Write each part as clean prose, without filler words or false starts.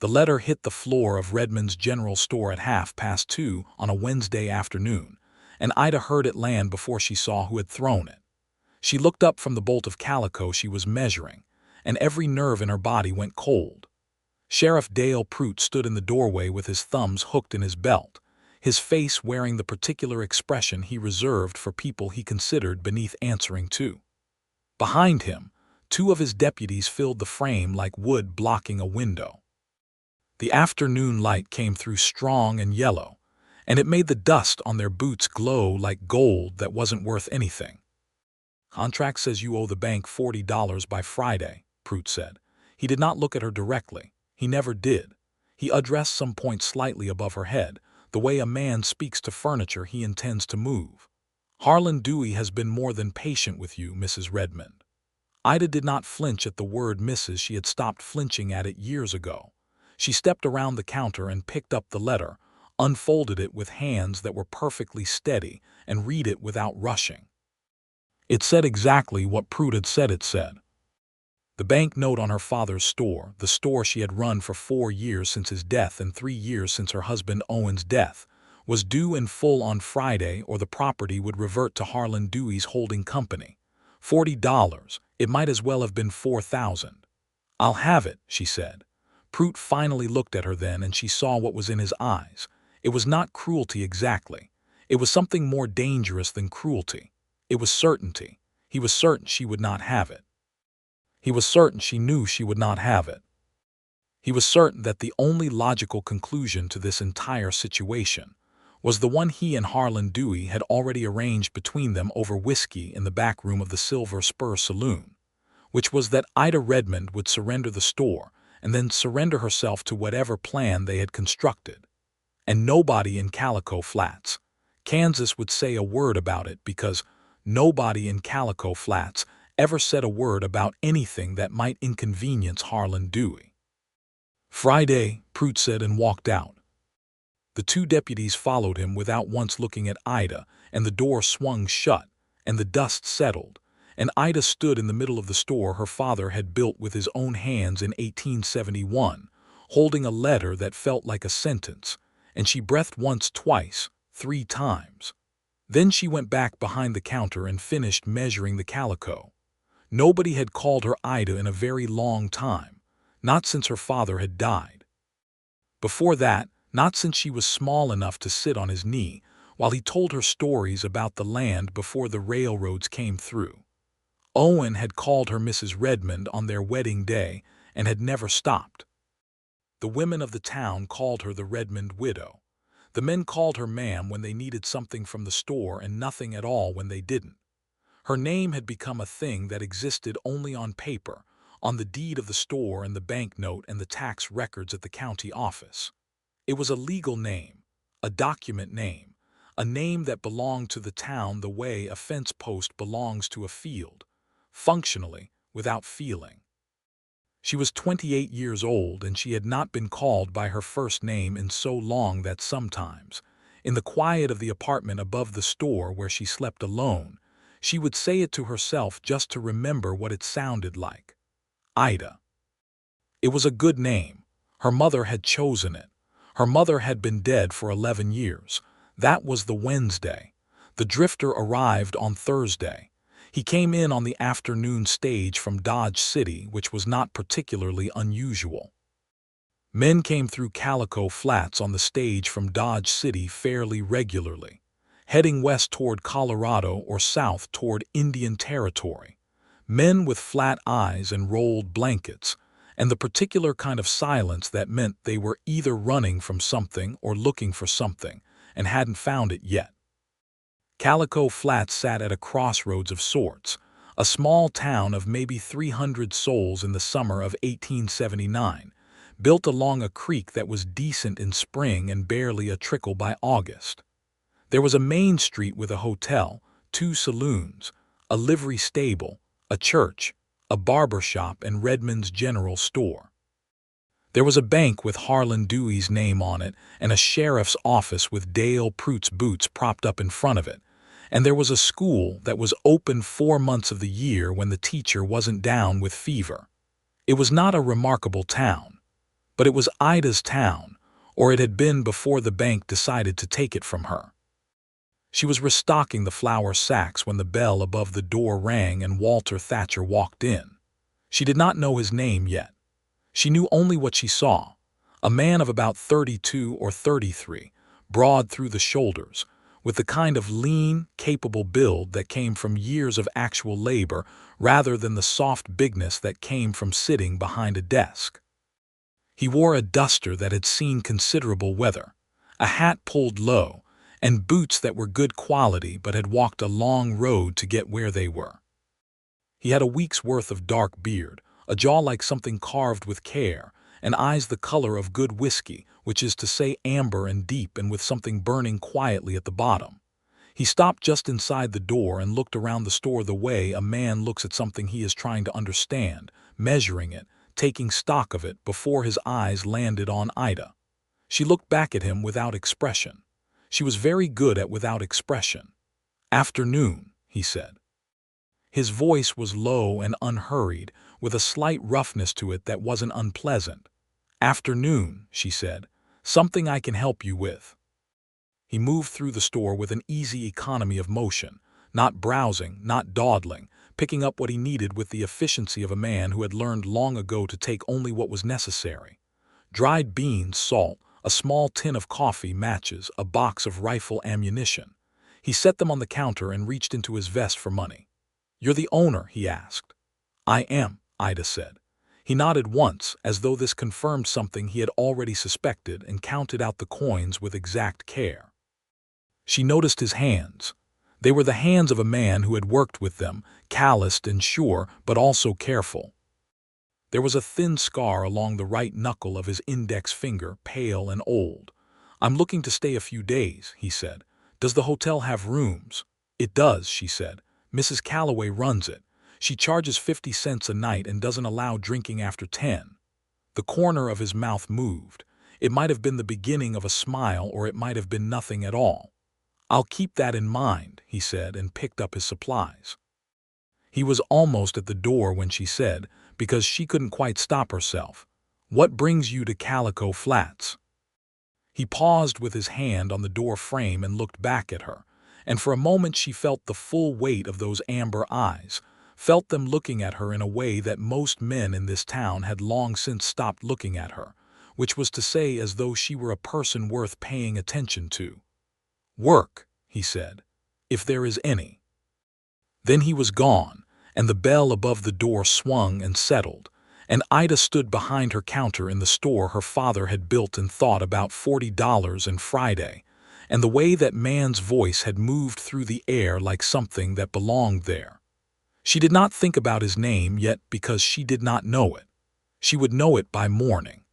The letter hit the floor of Redmond's general store at 2:30 on a Wednesday afternoon, and Ida heard it land before she saw who had thrown it. She looked up from the bolt of calico she was measuring, and every nerve in her body went cold. Sheriff Dale Prout stood in the doorway with his thumbs hooked in his belt, his face wearing the particular expression he reserved for people he considered beneath answering to. Behind him, two of his deputies filled the frame like wood blocking a window. The afternoon light came through strong and yellow, and it made the dust on their boots glow like gold that wasn't worth anything. "Contract says you owe the bank $40 by Friday," Prout said. He did not look at her directly. He never did. He addressed some point slightly above her head, the way a man speaks to furniture he intends to move. "Harlan Dewey has been more than patient with you, Mrs. Redmond." Ida did not flinch at the word Mrs. She had stopped flinching at it years ago. She stepped around the counter and picked up the letter, unfolded it with hands that were perfectly steady, and read it without rushing. It said exactly what Prout had said it said. The bank note on her father's store, the store she had run for 4 years since his death and 3 years since her husband Owen's death, was due in full on Friday or the property would revert to Harlan Dewey's holding company. $40. It might as well have been 4,000. "I'll have it," she said. Prout finally looked at her then, and she saw what was in his eyes. It was not cruelty exactly. It was something more dangerous than cruelty. It was certainty. He was certain she would not have it. He was certain she knew she would not have it. He was certain that the only logical conclusion to this entire situation was the one he and Harlan Dewey had already arranged between them over whiskey in the back room of the Silver Spur Saloon, which was that Ida Redmond would surrender the store and then surrender herself to whatever plan they had constructed. And nobody in Calico Flats, Kansas would say a word about it, because nobody in Calico Flats ever said a word about anything that might inconvenience Harlan Dewey. "Friday," Prout said, and walked out. The two deputies followed him without once looking at Ida, and the door swung shut, and the dust settled, and Ida stood in the middle of the store her father had built with his own hands in 1871, holding a letter that felt like a sentence, and she breathed once, twice, 3 times. Then she went back behind the counter and finished measuring the calico. Nobody had called her Ida in a very long time, not since her father had died. Before that, not since she was small enough to sit on his knee while he told her stories about the land before the railroads came through. Owen had called her Mrs. Redmond on their wedding day and had never stopped. The women of the town called her the Redmond widow. The men called her ma'am when they needed something from the store and nothing at all when they didn't. Her name had become a thing that existed only on paper, on the deed of the store and the banknote and the tax records at the county office. It was a legal name, a document name, a name that belonged to the town the way a fence post belongs to a field, functionally, without feeling. She was 28 years old, and she had not been called by her first name in so long that sometimes, in the quiet of the apartment above the store where she slept alone, she would say it to herself just to remember what it sounded like. Ida. It was a good name. Her mother had chosen it. Her mother had been dead for 11 years. That was the Wednesday. The drifter arrived on Thursday. He came in on the afternoon stage from Dodge City, which was not particularly unusual. Men came through Calico Flats on the stage from Dodge City fairly regularly, heading west toward Colorado or south toward Indian Territory. Men with flat eyes and rolled blankets, and the particular kind of silence that meant they were either running from something or looking for something and hadn't found it yet. Calico Flats sat at a crossroads of sorts, a small town of maybe 300 souls in the summer of 1879, built along a creek that was decent in spring and barely a trickle by August. There was a main street with a hotel, 2 saloons, a livery stable, a church, a barber shop, and Redmond's general store. There was a bank with Harlan Dewey's name on it and a sheriff's office with Dale Prout's boots propped up in front of it, and there was a school that was open 4 months of the year when the teacher wasn't down with fever. It was not a remarkable town, But it was Ida's town, or it had been before the bank decided to take it from her. She was restocking the flour sacks when the bell above the door rang and Walter Thatcher walked in. She did not know his name yet. She knew only what she saw: a man of about 32 or 33, broad through the shoulders, with the kind of lean, capable build that came from years of actual labor rather than the soft bigness that came from sitting behind a desk. He wore a duster that had seen considerable weather, a hat pulled low, and boots that were good quality but had walked a long road to get where they were. He had a week's worth of dark beard, a jaw like something carved with care, and eyes the color of good whiskey, which is to say amber and deep and with something burning quietly at the bottom. He stopped just inside the door and looked around the store the way a man looks at something he is trying to understand, measuring it, taking stock of it before his eyes landed on Ida. She looked back at him without expression. She was very good at without expression. "Afternoon," he said. His voice was low and unhurried, with a slight roughness to it that wasn't unpleasant. "Afternoon," she said. "Something I can help you with." He moved through the store with an easy economy of motion, not browsing, not dawdling, picking up what he needed with the efficiency of a man who had learned long ago to take only what was necessary. Dried beans, salt, a small tin of coffee, matches, a box of rifle ammunition. He set them on the counter and reached into his vest for money. "You're the owner?" he asked. "I am," Ida said. He nodded once, as though this confirmed something he had already suspected, and counted out the coins with exact care. She noticed his hands. They were the hands of a man who had worked with them, calloused and sure, but also careful. There was a thin scar along the right knuckle of his index finger, pale and old. "I'm looking to stay a few days," he said. "Does the hotel have rooms?" "It does," she said. "Mrs. Calloway runs it. She charges 50 cents a night and doesn't allow drinking after 10. The corner of his mouth moved. It might have been the beginning of a smile, or it might have been nothing at all. "I'll keep that in mind," he said, and picked up his supplies. He was almost at the door when she said, because she couldn't quite stop herself, "What brings you to Calico Flats?" He paused with his hand on the door frame and looked back at her, and for a moment she felt the full weight of those amber eyes, felt them looking at her in a way that most men in this town had long since stopped looking at her, which was to say as though she were a person worth paying attention to. "Work," he said, "if there is any." Then he was gone, and the bell above the door swung and settled, and Ida stood behind her counter in the store her father had built and thought about $40 and Friday, and the way that man's voice had moved through the air like something that belonged there. She did not think about his name yet because she did not know it. She would know it by morning.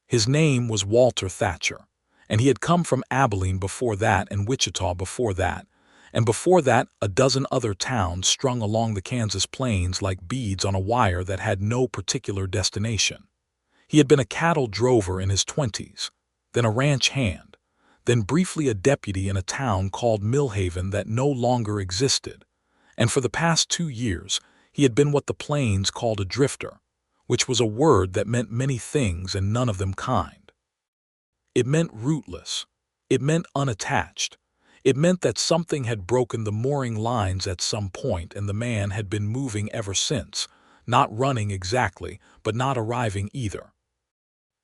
His name was Walter Thatcher, and he had come from Abilene before that and Wichita before that, and before that a dozen other towns strung along the Kansas plains like beads on a wire that had no particular destination. He had been a cattle drover in his 20s, then a ranch hand, then briefly a deputy in a town called Millhaven that no longer existed, and for the past 2 years he had been what the plains called a drifter, which was a word that meant many things and none of them kind. It meant rootless. It meant unattached. It meant that something had broken the mooring lines at some point and the man had been moving ever since, not running exactly, but not arriving either.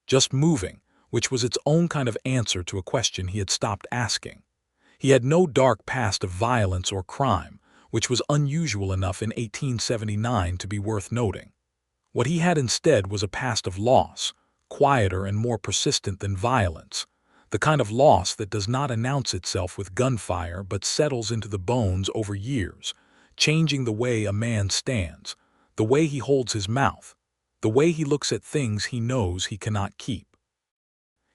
Just moving, which was its own kind of answer to a question he had stopped asking. He had no dark past of violence or crime, which was unusual enough in 1879 to be worth noting. What he had instead was a past of loss, quieter and more persistent than violence, the kind of loss that does not announce itself with gunfire but settles into the bones over years, changing the way a man stands, the way he holds his mouth, the way he looks at things he knows he cannot keep.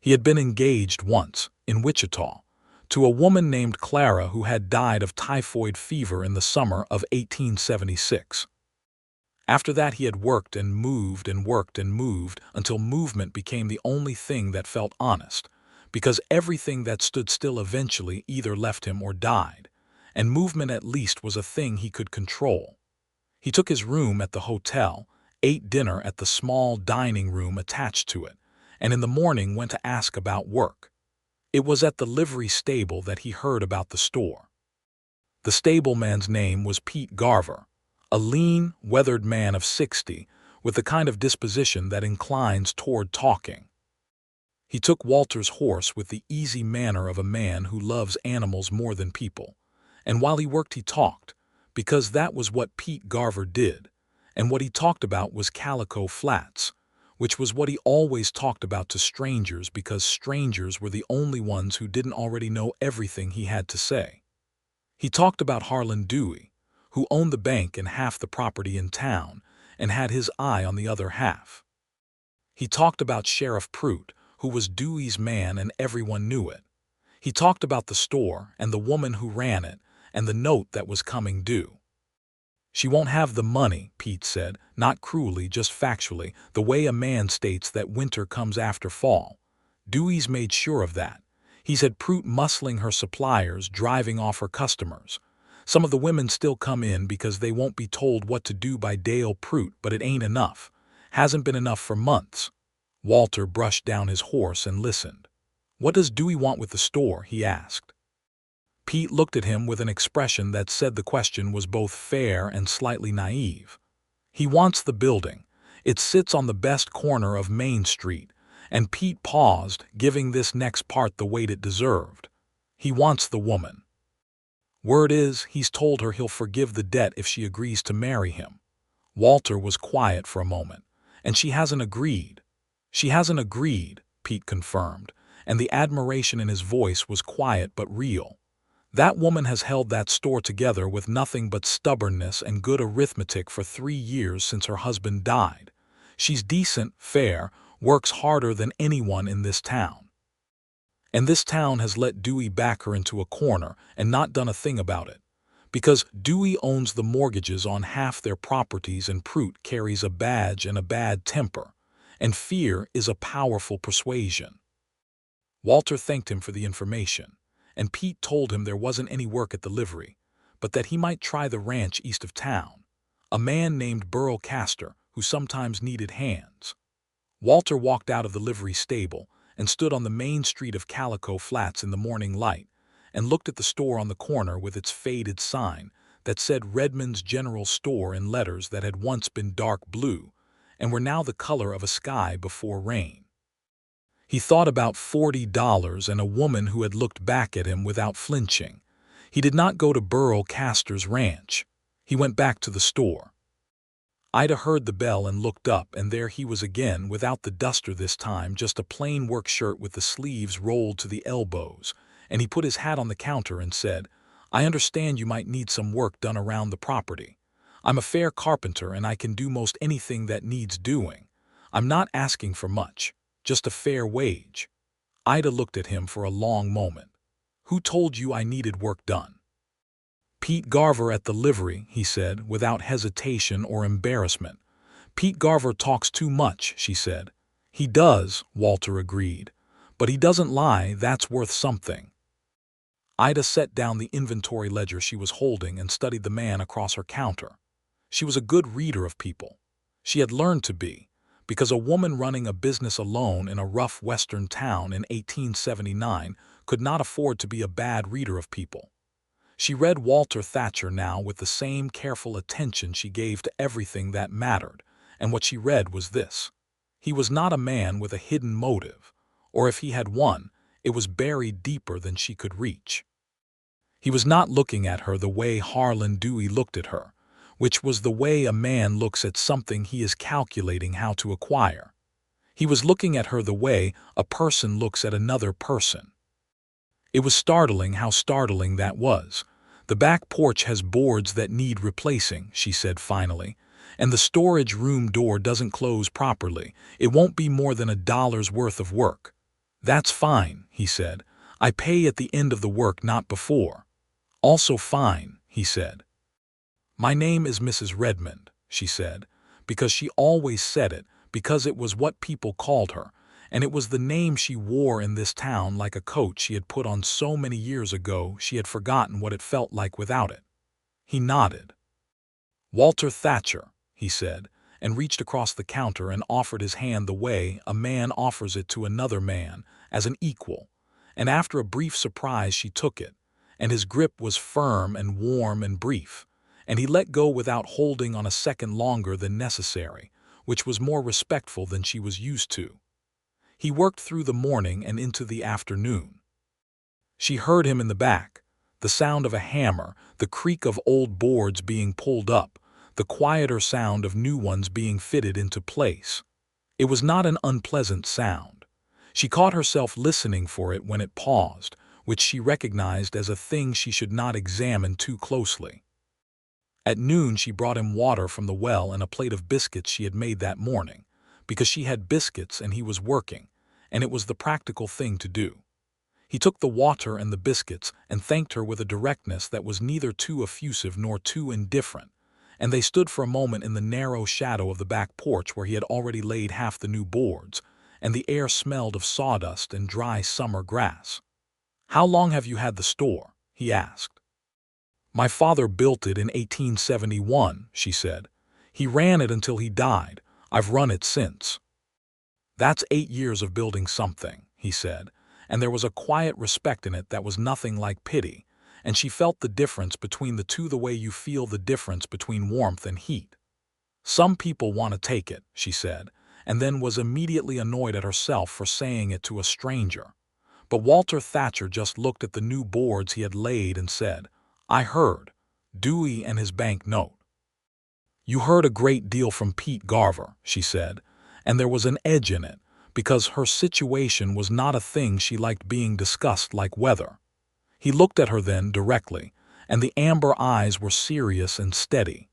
He had been engaged once, in Wichita, to a woman named Clara who had died of typhoid fever in the summer of 1876. After that he had worked and moved and worked and moved until movement became the only thing that felt honest, because everything that stood still eventually either left him or died, and movement at least was a thing he could control. He took his room at the hotel, ate dinner at the small dining room attached to it, and in the morning went to ask about work. It was at the livery stable that he heard about the store. The stableman's name was Pete Garver, a lean, weathered man of 60, with the kind of disposition that inclines toward talking. He took Walter's horse with the easy manner of a man who loves animals more than people, and while he worked he talked, because that was what Pete Garver did, and what he talked about was Calico Flats, which was what he always talked about to strangers because strangers were the only ones who didn't already know everything he had to say. He talked about Harlan Dewey, who owned the bank and half the property in town, and had his eye on the other half. He talked about Sheriff Prout, who was Dewey's man and everyone knew it. He talked about the store and the woman who ran it and the note that was coming due. She won't have the money, Pete said, not cruelly, just factually, the way a man states that winter comes after fall. Dewey's made sure of that. He's had Prout muscling her suppliers, driving off her customers. Some of the women still come in because they won't be told what to do by Dale Prout, but it ain't enough. Hasn't been enough for months. Walter brushed down his horse and listened. What does Dewey want with the store? He asked. Pete looked at him with an expression that said the question was both fair and slightly naive. He wants the building. It sits on the best corner of Main Street, and Pete paused, giving this next part the weight it deserved. He wants the woman. Word is, he's told her he'll forgive the debt if she agrees to marry him. Walter was quiet for a moment. And she hasn't agreed. She hasn't agreed, Pete confirmed, and the admiration in his voice was quiet but real. That woman has held that store together with nothing but stubbornness and good arithmetic for 3 years since her husband died. She's decent, fair, works harder than anyone in this town. And this town has let Dewey back her into a corner and not done a thing about it. Because Dewey owns the mortgages on half their properties and Prout carries a badge and a bad temper, and fear is a powerful persuasion. Walter thanked him for the information, and Pete told him there wasn't any work at the livery, but that he might try the ranch east of town, a man named Burl Castor who sometimes needed hands. Walter walked out of the livery stable and stood on the main street of Calico Flats in the morning light, and looked at the store on the corner with its faded sign that said Redmond's General Store in letters that had once been dark blue and were now the color of a sky before rain. He thought about $40 and a woman who had looked back at him without flinching. He did not go to Burl Castor's ranch. He went back to the store. Ida heard the bell and looked up, and there he was again, without the duster this time, just a plain work shirt with the sleeves rolled to the elbows, and he put his hat on the counter and said, "I understand you might need some work done around the property. I'm a fair carpenter and I can do most anything that needs doing. I'm not asking for much, just a fair wage." Ida looked at him for a long moment. "Who told you I needed work done?" "Pete Garver at the livery," he said, without hesitation or embarrassment. "Pete Garver talks too much," she said. "He does," Walter agreed. "But he doesn't lie, that's worth something." Ida set down the inventory ledger she was holding and studied the man across her counter. She was a good reader of people. She had learned to be, because a woman running a business alone in a rough western town in 1879 could not afford to be a bad reader of people. She read Walter Thatcher now with the same careful attention she gave to everything that mattered, and what she read was this. He was not a man with a hidden motive, or if he had one, it was buried deeper than she could reach. He was not looking at her the way Harlan Dewey looked at her, which was the way a man looks at something he is calculating how to acquire. He was looking at her the way a person looks at another person. It was startling how startling that was. "The back porch has boards that need replacing," she said finally, "and the storage room door doesn't close properly. It won't be more than $1 worth of work." "That's fine," he said. "I pay at the end of the work, not before." "Also fine," he said. "My name is Mrs. Redmond," she said, because she always said it, because it was what people called her, and it was the name she wore in this town like a coat she had put on so many years ago she had forgotten what it felt like without it. He nodded. "Walter Thatcher," he said, and reached across the counter and offered his hand the way a man offers it to another man, as an equal. And after a brief surprise she took it, and his grip was firm and warm and brief, and he let go without holding on a second longer than necessary, which was more respectful than she was used to. He worked through the morning and into the afternoon. She heard him in the back, the sound of a hammer, the creak of old boards being pulled up, the quieter sound of new ones being fitted into place. It was not an unpleasant sound. She caught herself listening for it when it paused, which she recognized as a thing she should not examine too closely. At noon she brought him water from the well and a plate of biscuits she had made that morning, because she had biscuits and he was working, and it was the practical thing to do. He took the water and the biscuits and thanked her with a directness that was neither too effusive nor too indifferent, and they stood for a moment in the narrow shadow of the back porch where he had already laid half the new boards, and the air smelled of sawdust and dry summer grass. "How long have you had the store?" he asked. "My father built it in 1871, she said. "He ran it until he died. I've run it since." "That's 8 years of building something," he said, and there was a quiet respect in it that was nothing like pity, and she felt the difference between the two the way you feel the difference between warmth and heat. "Some people want to take it," she said, and then was immediately annoyed at herself for saying it to a stranger. But Walter Thatcher just looked at the new boards he had laid and said, "I heard. Dewey and his bank note." "You heard a great deal from Pete Garver," she said, and there was an edge in it, because her situation was not a thing she liked being discussed like weather. He looked at her then directly, and the amber eyes were serious and steady.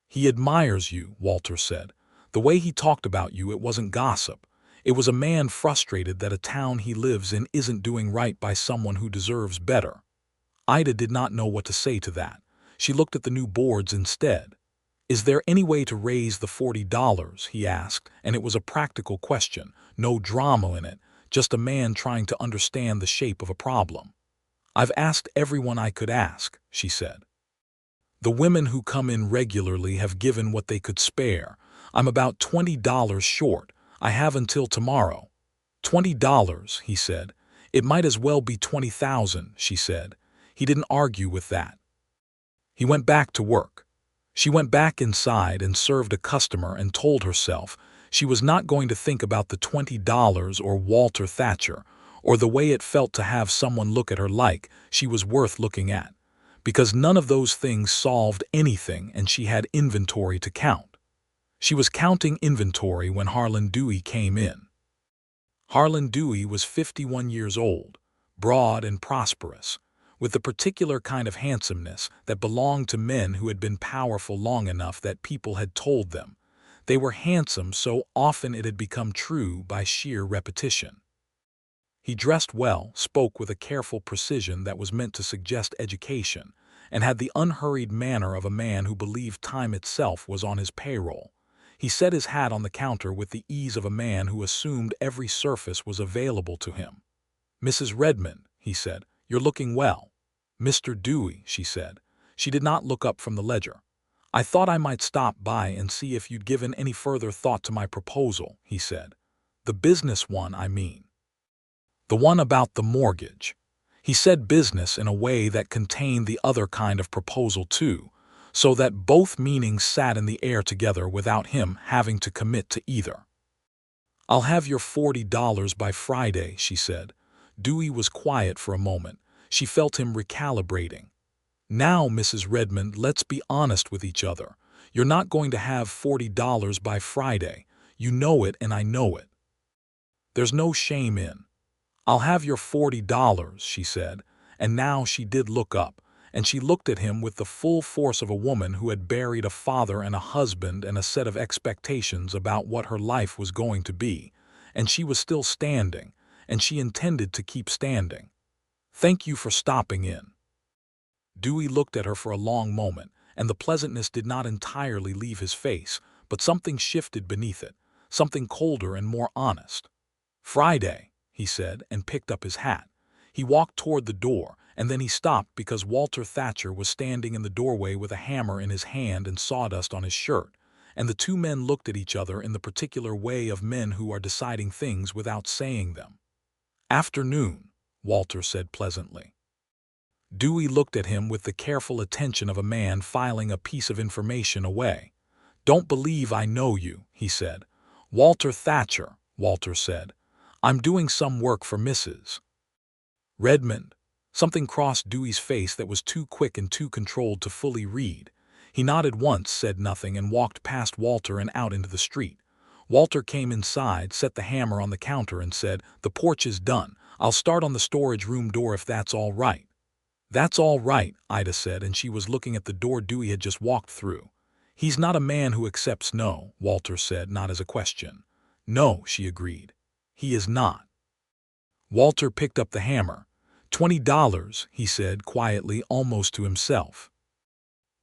"He admires you," Walter said. "The way he talked about you, it wasn't gossip. It was a man frustrated that a town he lives in isn't doing right by someone who deserves better." Ida did not know what to say to that. She looked at the new boards instead. "Is there any way to raise the $40? He asked, and it was a practical question, no drama in it, just a man trying to understand the shape of a problem. "I've asked everyone I could ask," she said. "The women who come in regularly have given what they could spare. I'm about $20 short. I have until tomorrow." "$20, he said. "It might as well be 20,000, she said. He didn't argue with that. He went back to work. She went back inside and served a customer and told herself she was not going to think about the $20 or Walter Thatcher, or the way it felt to have someone look at her like she was worth looking at, because none of those things solved anything and she had inventory to count. She was counting inventory when Harlan Dewey came in. Harlan Dewey was 51 years old, broad and prosperous, with the particular kind of handsomeness that belonged to men who had been powerful long enough that people had told them they were handsome so often it had become true by sheer repetition. He dressed well, spoke with a careful precision that was meant to suggest education, and had the unhurried manner of a man who believed time itself was on his payroll. He set his hat on the counter with the ease of a man who assumed every surface was available to him. "Mrs. Redmond," he said, "you're looking well." "Mr. Dewey," she said. She did not look up from the ledger. "I thought I might stop by and see if you'd given any further thought to my proposal," he said. "The business one, I mean. The one about the mortgage." He said business in a way that contained the other kind of proposal too, so that both meanings sat in the air together without him having to commit to either. "I'll have your $40 by Friday," she said. Dewey was quiet for a moment. She felt him recalibrating. "Now, Mrs. Redmond, let's be honest with each other. You're not going to have $40 by Friday. You know it and I know it. There's no shame in." "I'll have your $40, she said, and now she did look up, and she looked at him with the full force of a woman who had buried a father and a husband and a set of expectations about what her life was going to be, and she was still standing, and she intended to keep standing. "Thank you for stopping in." Dewey looked at her for a long moment, and the pleasantness did not entirely leave his face, but something shifted beneath it, something colder and more honest. "Friday," he said, and picked up his hat. He walked toward the door, and then he stopped because Walter Thatcher was standing in the doorway with a hammer in his hand and sawdust on his shirt, and the two men looked at each other in the particular way of men who are deciding things without saying them. "Afternoon," Walter said pleasantly. Dewey looked at him with the careful attention of a man filing a piece of information away. "Don't believe I know you," he said. "Walter Thatcher," Walter said. "I'm doing some work for Mrs. Redmond." Something crossed Dewey's face that was too quick and too controlled to fully read. He nodded once, said nothing, and walked past Walter and out into the street. Walter came inside, set the hammer on the counter, and said, "The porch is done. I'll start on the storage room door if that's all right." "That's all right," Ida said, and she was looking at the door Dewey had just walked through. "He's not a man who accepts no," Walter said, not as a question. "No," she agreed. "He is not." Walter picked up the hammer. $20, he said quietly, almost to himself.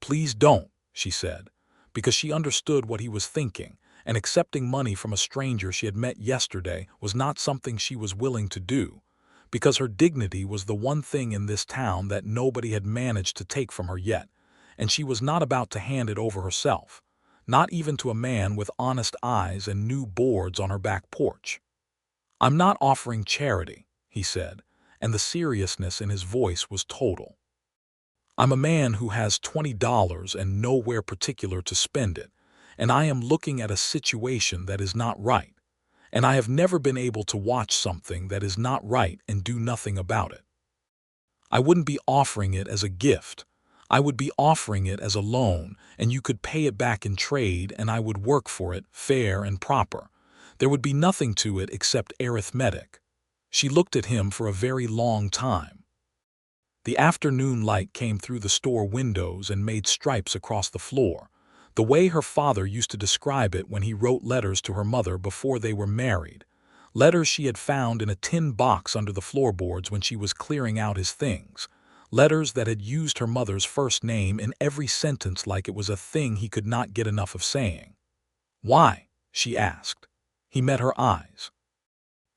"Please don't," she said, because she understood what he was thinking, and accepting money from a stranger she had met yesterday was not something she was willing to do, because her dignity was the one thing in this town that nobody had managed to take from her yet, and she was not about to hand it over herself, not even to a man with honest eyes and new boards on her back porch. "I'm not offering charity," he said, and the seriousness in his voice was total. "I'm a man who has $20 and nowhere particular to spend it, and I am looking at a situation that is not right, and I have never been able to watch something that is not right and do nothing about it. I wouldn't be offering it as a gift. I would be offering it as a loan, and you could pay it back in trade, and I would work for it, fair and proper. There would be nothing to it except arithmetic." She looked at him for a very long time. The afternoon light came through the store windows and made stripes across the floor, the way her father used to describe it when he wrote letters to her mother before they were married, letters she had found in a tin box under the floorboards when she was clearing out his things, letters that had used her mother's first name in every sentence like it was a thing he could not get enough of saying. "Why?" she asked. He met her eyes.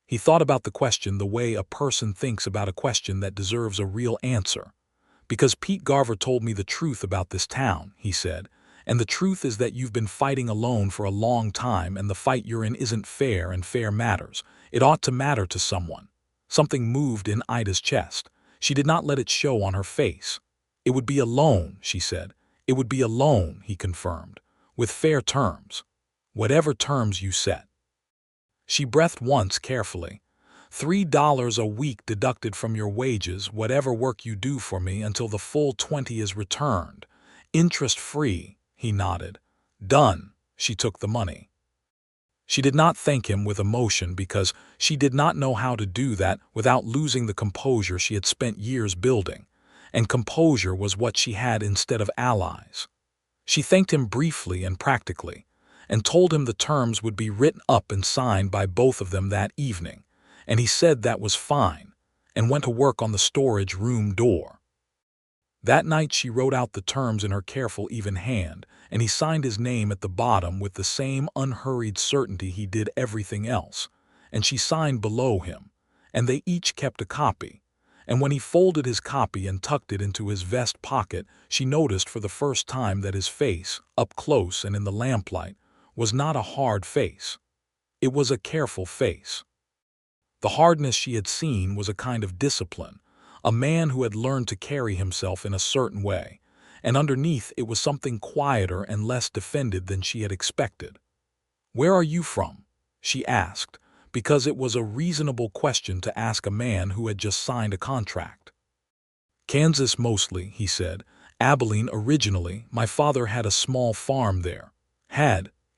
He thought about the question the way a person thinks about a question that deserves a real answer. "Because Pete Garver told me the truth about this town," he said, "and the truth is that you've been fighting alone for a long time, and the fight you're in isn't fair, and fair matters. It ought to matter to someone." Something moved in Ida's chest. She did not let it show on her face. "It would be a loan," she said. "It would be a loan," he confirmed, "with fair terms. Whatever terms you set." She breathed once carefully. $3 a week deducted from your wages, whatever work you do for me, until the full 20 is returned. Interest-free," he nodded. "Done." She took the money. She did not thank him with emotion because she did not know how to do that without losing the composure she had spent years building, and composure was what she had instead of allies. She thanked him briefly and practically, and told him the terms would be written up and signed by both of them that evening, and he said that was fine, and went to work on the storage room door. That night she wrote out the terms in her careful, even hand, and he signed his name at the bottom with the same unhurried certainty he did everything else, and she signed below him, and they each kept a copy. And when he folded his copy and tucked it into his vest pocket, she noticed for the first time that his face, up close and in the lamplight, was not a hard face. It was a careful face. The hardness she had seen was a kind of discipline, a man who had learned to carry himself in a certain way, and underneath it was something quieter and less defended than she had expected. "Where are you from?" she asked, because it was a reasonable question to ask a man who had just signed a contract. "Kansas mostly," he said. "Abilene originally. My father had a small farm there.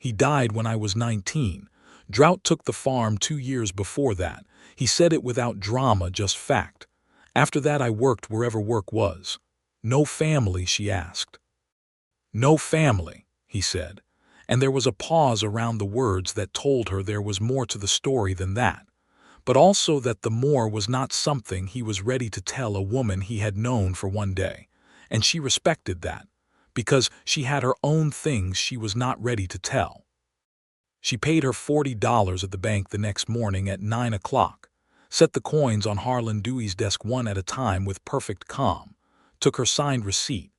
He died when I was 19. Drought took the farm 2 years before that." He said it without drama, just fact. "After that I worked wherever work was." "No family?" she asked. "No family," he said, and there was a pause around the words that told her there was more to the story than that, but also that the more was not something he was ready to tell a woman he had known for one day, and she respected that, because she had her own things she was not ready to tell. She paid her $40 at the bank the next morning at 9 o'clock, set the coins on Harlan Dewey's desk one at a time with perfect calm, took her signed receipt,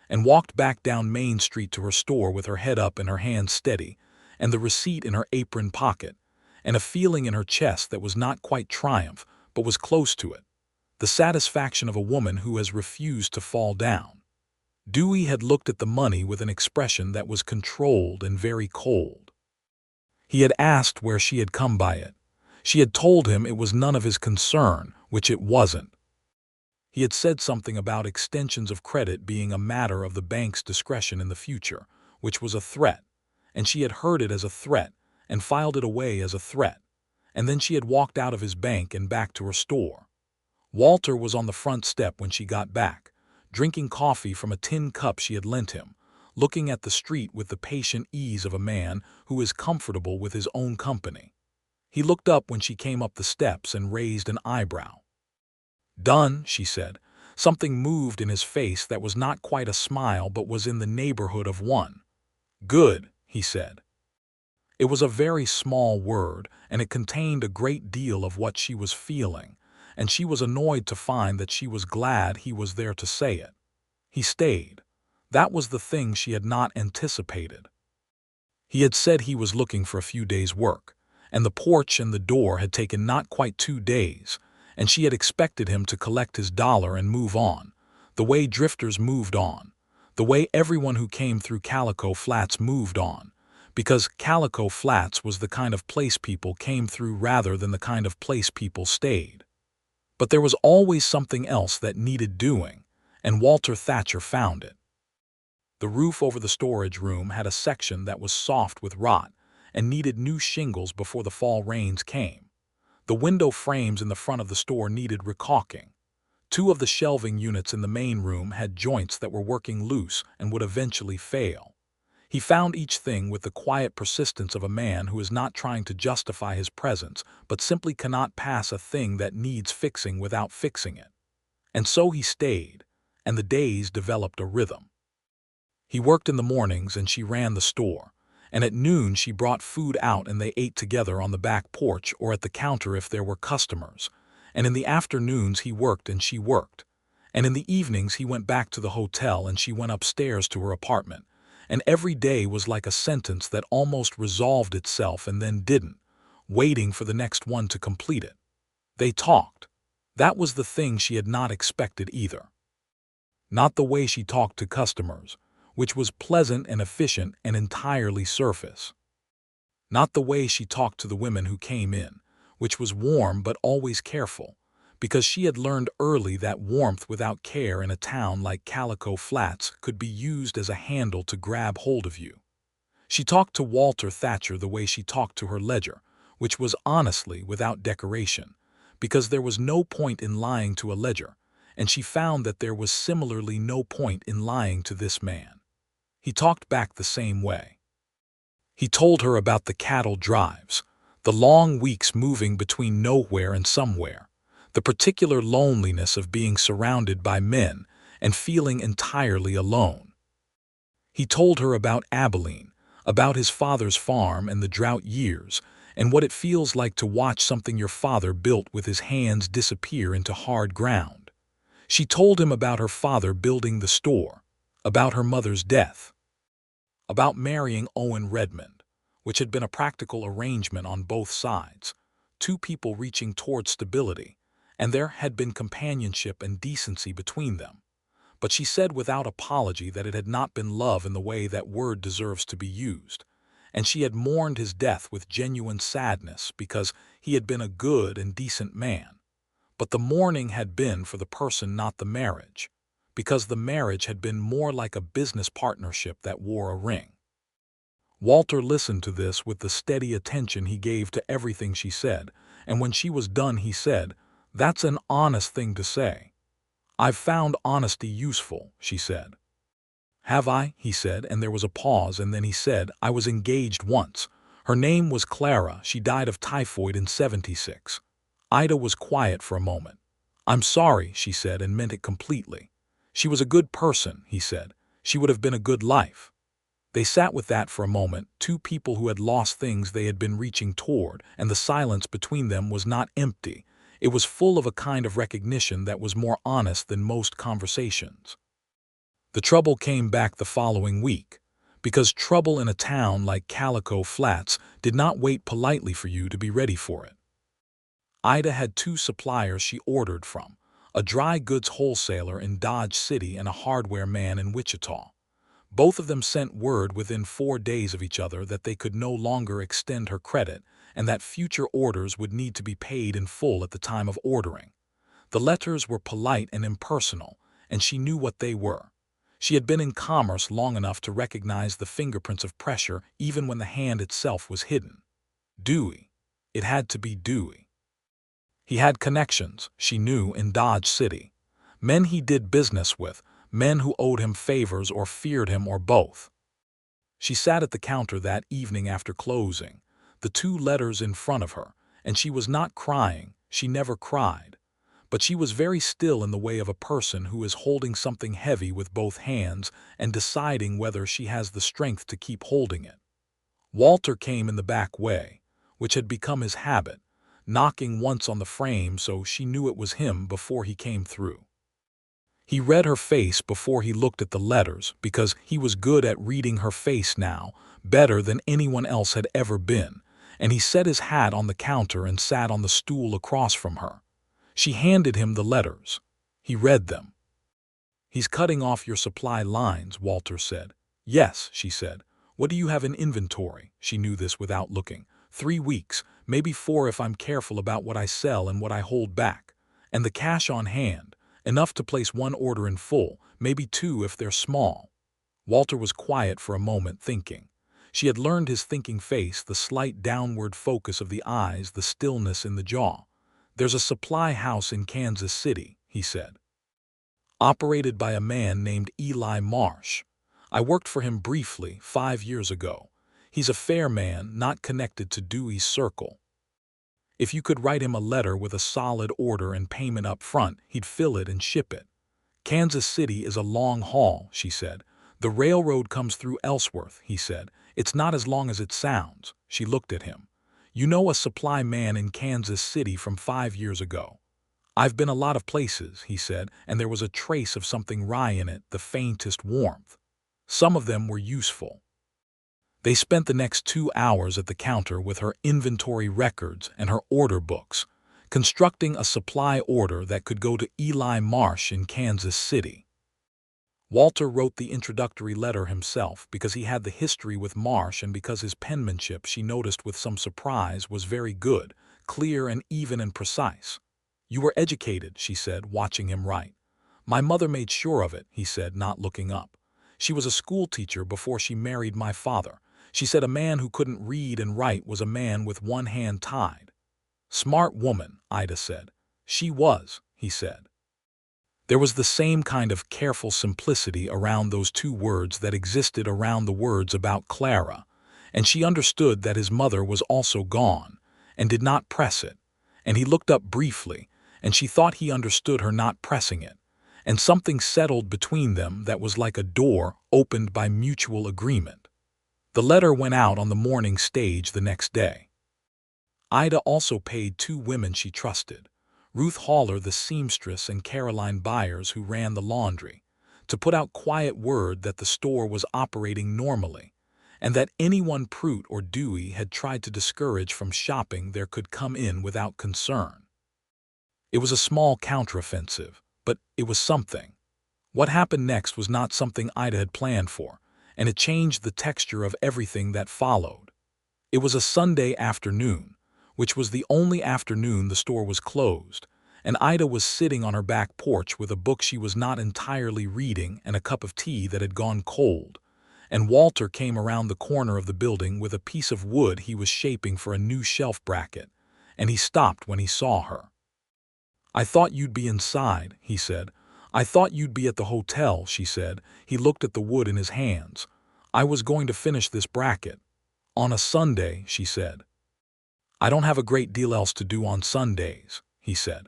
and walked back down Main Street to her store with her head up and her hands steady, and the receipt in her apron pocket, and a feeling in her chest that was not quite triumph, but was close to it, the satisfaction of a woman who has refused to fall down. Dewey had looked at the money with an expression that was controlled and very cold. He had asked where she had come by it. She had told him it was none of his concern, which it wasn't. He had said something about extensions of credit being a matter of the bank's discretion in the future, which was a threat, and she had heard it as a threat and filed it away as a threat, and then she had walked out of his bank and back to her store. Walter was on the front step when she got back, drinking coffee from a tin cup she had lent him, looking at the street with the patient ease of a man who is comfortable with his own company. He looked up when she came up the steps and raised an eyebrow. "Done," she said. Something moved in his face that was not quite a smile but was in the neighborhood of one. "Good," he said. It was a very small word, and it contained a great deal of what she was feeling, and she was annoyed to find that she was glad he was there to say it. He stayed. That was the thing she had not anticipated. He had said he was looking for a few days' work, and the porch and the door had taken not quite 2 days, and she had expected him to collect his dollar and move on, the way drifters moved on, the way everyone who came through Calico Flats moved on, because Calico Flats was the kind of place people came through rather than the kind of place people stayed. But there was always something else that needed doing, and Walter Thatcher found it. The roof over the storage room had a section that was soft with rot and needed new shingles before the fall rains came. The window frames in the front of the store needed recaulking. 2 of the shelving units in the main room had joints that were working loose and would eventually fail. He found each thing with the quiet persistence of a man who is not trying to justify his presence, but simply cannot pass a thing that needs fixing without fixing it. And so he stayed, and the days developed a rhythm. He worked in the mornings and she ran the store, and at noon she brought food out and they ate together on the back porch or at the counter if there were customers, and in the afternoons he worked and she worked, and in the evenings he went back to the hotel and she went upstairs to her apartment, and every day was like a sentence that almost resolved itself and then didn't, waiting for the next one to complete it. They talked. That was the thing she had not expected either. Not the way she talked to customers, which was pleasant and efficient and entirely surface. Not the way she talked to the women who came in, which was warm but always careful, because she had learned early that warmth without care in a town like Calico Flats could be used as a handle to grab hold of you. She talked to Walter Thatcher the way she talked to her ledger, which was honestly without decoration, because there was no point in lying to a ledger, and she found that there was similarly no point in lying to this man. He talked back the same way. He told her about the cattle drives, the long weeks moving between nowhere and somewhere, the particular loneliness of being surrounded by men and feeling entirely alone. He told her about Abilene, about his father's farm and the drought years, and what it feels like to watch something your father built with his hands disappear into hard ground. She told him about her father building the store, about her mother's death, about marrying Owen Redmond, which had been a practical arrangement on both sides, 2 people reaching toward stability, and there had been companionship and decency between them. But she said without apology that it had not been love in the way that word deserves to be used, and she had mourned his death with genuine sadness because he had been a good and decent man. But the mourning had been for the person, not the marriage, because the marriage had been more like a business partnership that wore a ring. Walter listened to this with the steady attention he gave to everything she said, and when she was done he said, "That's an honest thing to say." "I've found honesty useful," she said. "Have I?" he said, and there was a pause, and then he said, "I was engaged once. Her name was Clara. She died of typhoid in '76. Ida was quiet for a moment. "I'm sorry," she said, and meant it completely. "She was a good person," he said. "She would have been a good life." They sat with that for a moment, 2 people who had lost things they had been reaching toward, and the silence between them was not empty. It was full of a kind of recognition that was more honest than most conversations. The trouble came back the following week, because trouble in a town like Calico Flats did not wait politely for you to be ready for it. Ida had two suppliers she ordered from, a dry goods wholesaler in Dodge City and a hardware man in Wichita. Both of them sent word within 4 days of each other that they could no longer extend her credit and that future orders would need to be paid in full at the time of ordering. The letters were polite and impersonal, and she knew what they were. She had been in commerce long enough to recognize the fingerprints of pressure even when the hand itself was hidden. Dewey. It had to be Dewey. He had connections, she knew, in Dodge City. Men he did business with, men who owed him favors or feared him or both. She sat at the counter that evening after closing, the two letters in front of her, and she was not crying, she never cried. But she was very still in the way of a person who is holding something heavy with both hands and deciding whether she has the strength to keep holding it. Walter came in the back way, which had become his habit, knocking once on the frame so she knew it was him before he came through. He read her face before he looked at the letters because he was good at reading her face now, better than anyone else had ever been, and he set his hat on the counter and sat on the stool across from her. She handed him the letters. He read them. "He's cutting off your supply lines," Walter said. "Yes," she said. "What do you have in inventory?" She knew this without looking. 3 weeks, maybe 4 if I'm careful about what I sell and what I hold back. And the cash on hand, enough to place 1 order in full, maybe 2 if they're small. Walter was quiet for a moment, thinking. She had learned his thinking face, the slight downward focus of the eyes, the stillness in the jaw. "There's a supply house in Kansas City," he said. "Operated by a man named Eli Marsh. I worked for him briefly 5 years ago. He's a fair man, not connected to Dewey's circle. If you could write him a letter with a solid order and payment up front, he'd fill it and ship it. Kansas City is a long haul," she said. "The railroad comes through Ellsworth," he said. "It's not as long as it sounds." She looked at him. "You know a supply man in Kansas City from 5 years ago?" "I've been a lot of places," he said, and there was a trace of something wry in it, the faintest warmth. "Some of them were useful." They spent the next 2 hours at the counter with her inventory records and her order books, constructing a supply order that could go to Eli Marsh in Kansas City. Walter wrote the introductory letter himself because he had the history with Marsh and because his penmanship, she noticed with some surprise, was very good, clear and even and precise. "You were educated," she said, watching him write. "My mother made sure of it," he said, not looking up. "She was a school teacher before she married my father. She said a man who couldn't read and write was a man with one hand tied." "Smart woman," Ida said. "She was," he said. There was the same kind of careful simplicity around those 2 words that existed around the words about Clara, and she understood that his mother was also gone, and did not press it, and he looked up briefly, and she thought he understood her not pressing it, and something settled between them that was like a door opened by mutual agreement. The letter went out on the morning stage the next day. Ida also paid 2 women she trusted, Ruth Haller, the seamstress, and Caroline Byers, who ran the laundry, to put out quiet word that the store was operating normally, and that anyone Prout or Dewey had tried to discourage from shopping there could come in without concern. It was a small counteroffensive, but it was something. What happened next was not something Ida had planned for, and it changed the texture of everything that followed. It was a Sunday afternoon, which was the only afternoon the store was closed, and Ida was sitting on her back porch with a book she was not entirely reading and a cup of tea that had gone cold, and Walter came around the corner of the building with a piece of wood he was shaping for a new shelf bracket, and he stopped when he saw her. "I thought you'd be inside," he said. "I thought you'd be at the hotel," she said. He looked at the wood in his hands. "I was going to finish this bracket." "On a Sunday," she said. "I don't have a great deal else to do on Sundays," he said.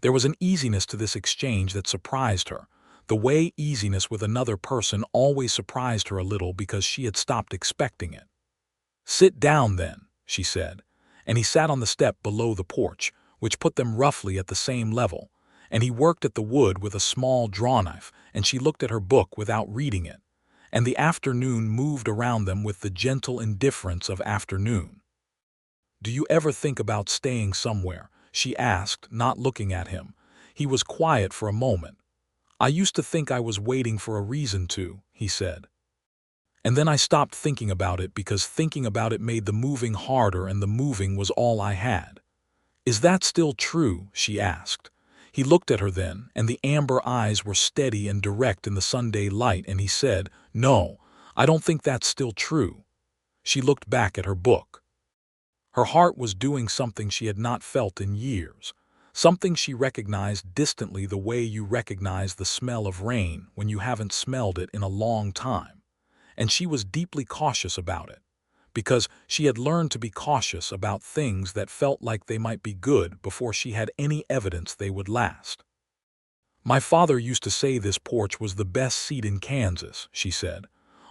There was an easiness to this exchange that surprised her, the way easiness with another person always surprised her a little because she had stopped expecting it. "Sit down then," she said, and he sat on the step below the porch, which put them roughly at the same level, and he worked at the wood with a small drawknife, and she looked at her book without reading it, and the afternoon moved around them with the gentle indifference of afternoon. "Do you ever think about staying somewhere?" she asked, not looking at him. He was quiet for a moment. "I used to think I was waiting for a reason to," he said. "And then I stopped thinking about it because thinking about it made the moving harder, and the moving was all I had." "Is that still true?" she asked. He looked at her then, and the amber eyes were steady and direct in the Sunday light, and he said, "No, I don't think that's still true." She looked back at her book. Her heart was doing something she had not felt in years, something she recognized distantly the way you recognize the smell of rain when you haven't smelled it in a long time. And she was deeply cautious about it, because she had learned to be cautious about things that felt like they might be good before she had any evidence they would last. "My father used to say this porch was the best seat in Kansas," she said.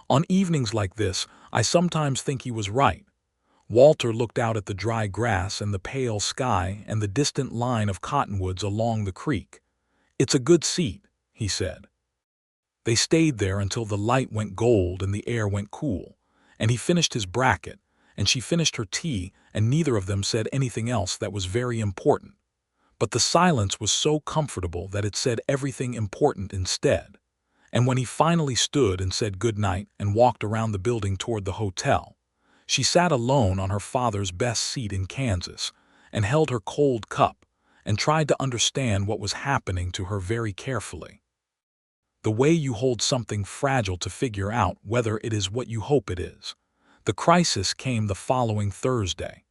"On evenings like this, I sometimes think he was right." Walter looked out at the dry grass and the pale sky and the distant line of cottonwoods along the creek. "It's a good seat," he said. They stayed there until the light went gold and the air went cool, and he finished his bracket, and she finished her tea, and neither of them said anything else that was very important. But the silence was so comfortable that it said everything important instead. And when he finally stood and said good night and walked around the building toward the hotel, she sat alone on her father's best seat in Kansas and held her cold cup and tried to understand what was happening to her very carefully. The way you hold something fragile to figure out whether it is what you hope it is. The crisis came the following Thursday.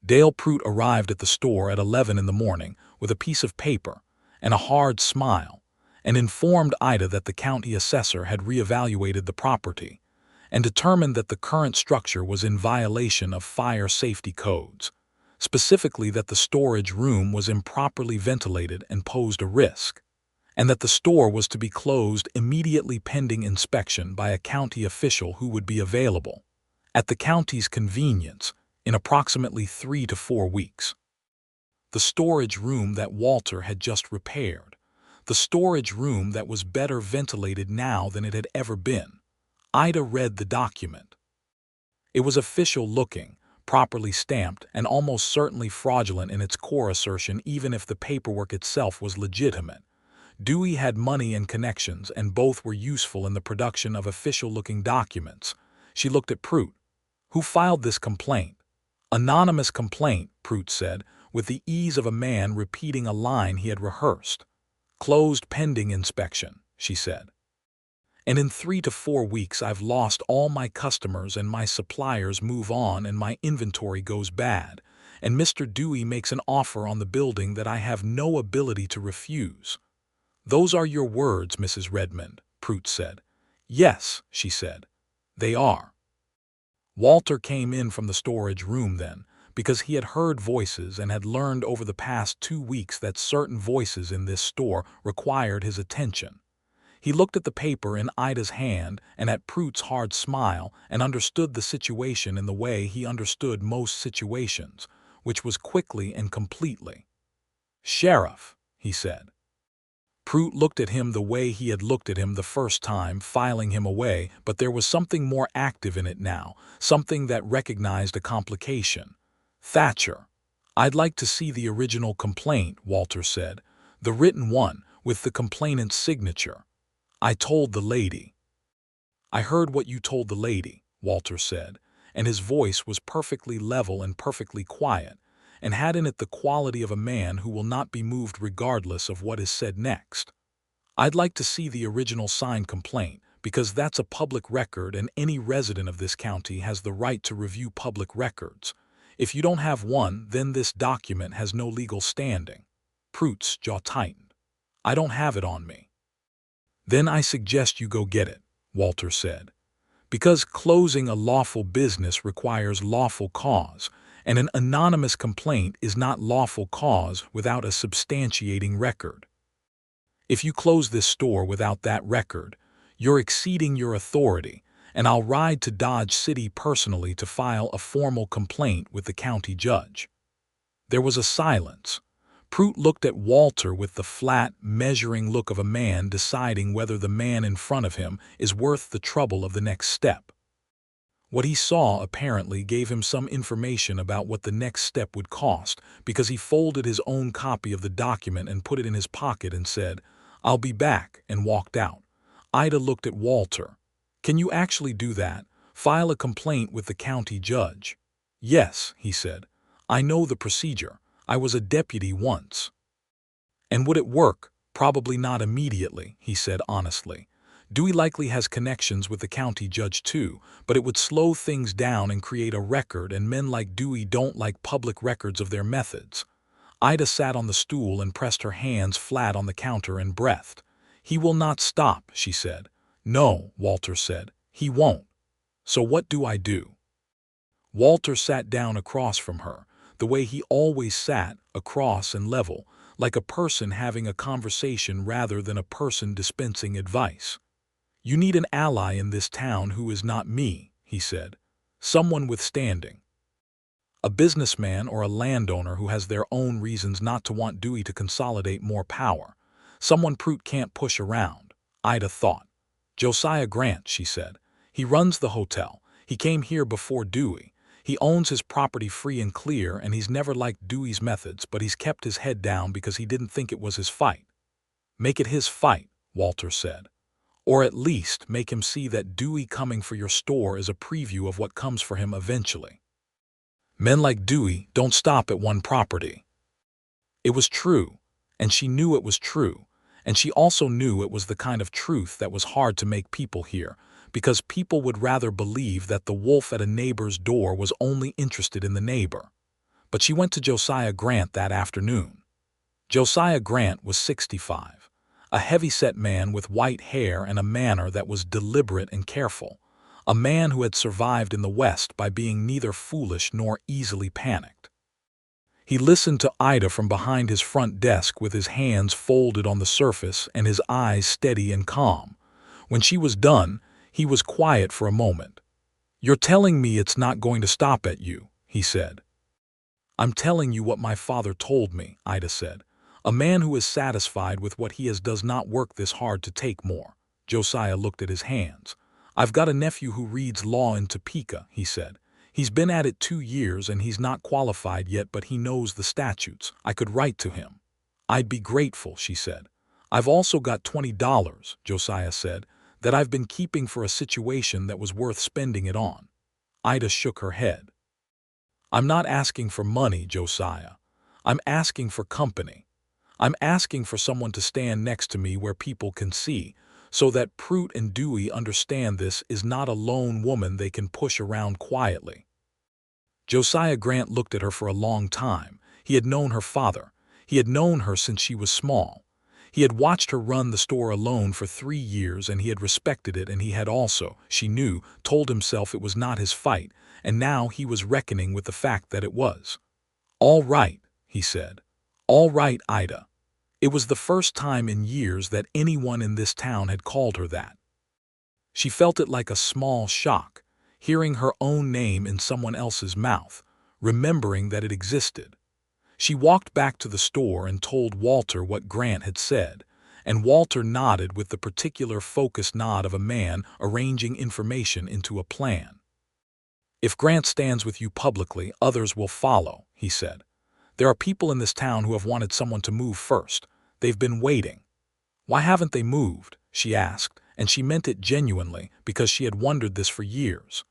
Dale Prout arrived at the store at 11 in the morning with a piece of paper and a hard smile, and informed Ida that the county assessor had reevaluated the property and determined that the current structure was in violation of fire safety codes, specifically that the storage room was improperly ventilated and posed a risk, and that the store was to be closed immediately pending inspection by a county official who would be available, at the county's convenience, in approximately 3 to 4 weeks. The storage room that Walter had just repaired. The storage room that was better ventilated now than it had ever been. Ida read the document. It was official-looking, properly stamped, and almost certainly fraudulent in its core assertion, even if the paperwork itself was legitimate. Dewey had money and connections, and both were useful in the production of official-looking documents. She looked at Prout. "Who filed this complaint?" "Anonymous complaint," Prout said, with the ease of a man repeating a line he had rehearsed. "Closed pending inspection," she said. "And in 3 to 4 weeks I've lost all my customers and my suppliers move on and my inventory goes bad, and Mr. Dewey makes an offer on the building that I have no ability to refuse." "Those are your words, Mrs. Redmond," Prout said. "Yes," she said, "they are." Walter came in from the storage room then, because he had heard voices and had learned over the past 2 weeks that certain voices in this store required his attention. He looked at the paper in Ida's hand and at Prout's hard smile and understood the situation in the way he understood most situations, which was quickly and completely. "Sheriff," he said. Prout looked at him the way he had looked at him the first time, filing him away, but there was something more active in it now, something that recognized a complication. "Thatcher, I'd like to see the original complaint," Walter said. "The written one, with the complainant's signature." "I told the lady." "I heard what you told the lady," Walter said, and his voice was perfectly level and perfectly quiet, and had in it the quality of a man who will not be moved regardless of what is said next. "I'd like to see the original signed complaint, because that's a public record and any resident of this county has the right to review public records. If you don't have one, then this document has no legal standing." Prout's jaw tightened. "I don't have it on me." "Then I suggest you go get it," Walter said. "Because closing a lawful business requires lawful cause, and an anonymous complaint is not lawful cause without a substantiating record. If you close this store without that record, you're exceeding your authority, and I'll ride to Dodge City personally to file a formal complaint with the county judge." There was a silence. Prout looked at Walter with the flat, measuring look of a man deciding whether the man in front of him is worth the trouble of the next step. What he saw apparently gave him some information about what the next step would cost, because he folded his own copy of the document and put it in his pocket and said, "I'll be back," and walked out. Ida looked at Walter. "Can you actually do that? File a complaint with the county judge?" "Yes," he said. "I know the procedure. I was a deputy once." "And would it work?" "Probably not immediately," he said honestly. "Dewey likely has connections with the county judge too, but it would slow things down and create a record, and men like Dewey don't like public records of their methods." Ida sat on the stool and pressed her hands flat on the counter and breathed. "He will not stop," she said. "No," Walter said. "He won't. So what do I do?" Walter sat down across from her, the way he always sat, across and level, like a person having a conversation rather than a person dispensing advice. "You need an ally in this town who is not me," he said. "Someone with standing. A businessman or a landowner who has their own reasons not to want Dewey to consolidate more power. Someone Prout can't push around." Ida thought. "Josiah Grant," she said. "He runs the hotel. He came here before Dewey. He owns his property free and clear, and he's never liked Dewey's methods, but he's kept his head down because he didn't think it was his fight." "Make it his fight," Walter said. "Or at least make him see that Dewey coming for your store is a preview of what comes for him eventually. Men like Dewey don't stop at one property." It was true, and she knew it was true, and she also knew it was the kind of truth that was hard to make people hear, because people would rather believe that the wolf at a neighbor's door was only interested in the neighbor. But she went to Josiah Grant that afternoon. Josiah Grant was 65. A heavy-set man with white hair and a manner that was deliberate and careful. A man who had survived in the West by being neither foolish nor easily panicked. He listened to Ida from behind his front desk with his hands folded on the surface and his eyes steady and calm. When she was done, he was quiet for a moment. "You're telling me it's not going to stop at you," he said. "I'm telling you what my father told me," Ida said. "A man who is satisfied with what he has does not work this hard to take more." Josiah looked at his hands. "I've got a nephew who reads law in Topeka," he said. "He's been at it 2 years and he's not qualified yet, but he knows the statutes. I could write to him." "I'd be grateful," she said. "I've also got $20, Josiah said, "that I've been keeping for a situation that was worth spending it on." Ida shook her head. "I'm not asking for money, Josiah. I'm asking for company. I'm asking for someone to stand next to me where people can see, so that Prout and Dewey understand this is not a lone woman they can push around quietly." Josiah Grant looked at her for a long time. He had known her father. He had known her since she was small. He had watched her run the store alone for 3 years, and he had respected it, and he had also, she knew, told himself it was not his fight, and now he was reckoning with the fact that it was. "All right," he said. "All right, Ida." It was the first time in years that anyone in this town had called her that. She felt it like a small shock, hearing her own name in someone else's mouth, remembering that it existed. She walked back to the store and told Walter what Grant had said, and Walter nodded with the particular focused nod of a man arranging information into a plan. "If Grant stands with you publicly, others will follow," he said. "There are people in this town who have wanted someone to move first. They've been waiting." "Why haven't they moved?" she asked, and she meant it genuinely because she had wondered this for years.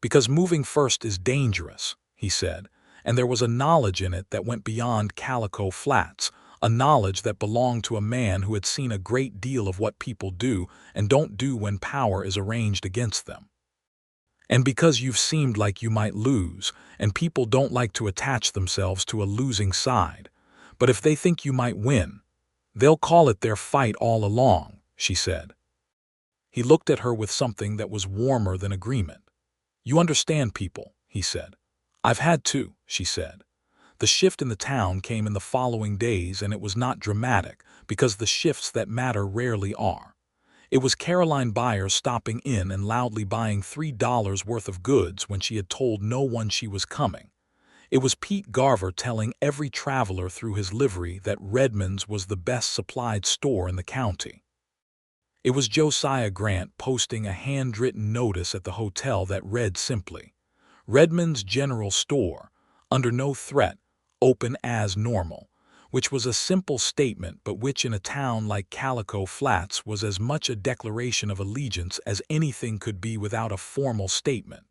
"Because moving first is dangerous," he said, and there was a knowledge in it that went beyond Calico Flats, a knowledge that belonged to a man who had seen a great deal of what people do and don't do when power is arranged against them. "And because you've seemed like you might lose, and people don't like to attach themselves to a losing side. But if they think you might win, they'll call it their fight all along," she said. He looked at her with something that was warmer than agreement. "You understand people," he said. "I've had to," she said. The shift in the town came in the following days, and it was not dramatic, because the shifts that matter rarely are. It was Caroline Byers stopping in and loudly buying $3 worth of goods when she had told no one she was coming. It was Pete Garver telling every traveler through his livery that Redmond's was the best supplied store in the county. It was Josiah Grant posting a handwritten notice at the hotel that read simply, Redmond's General Store, under no threat, open as normal, which was a simple statement but which in a town like Calico Flats was as much a declaration of allegiance as anything could be without a formal statement.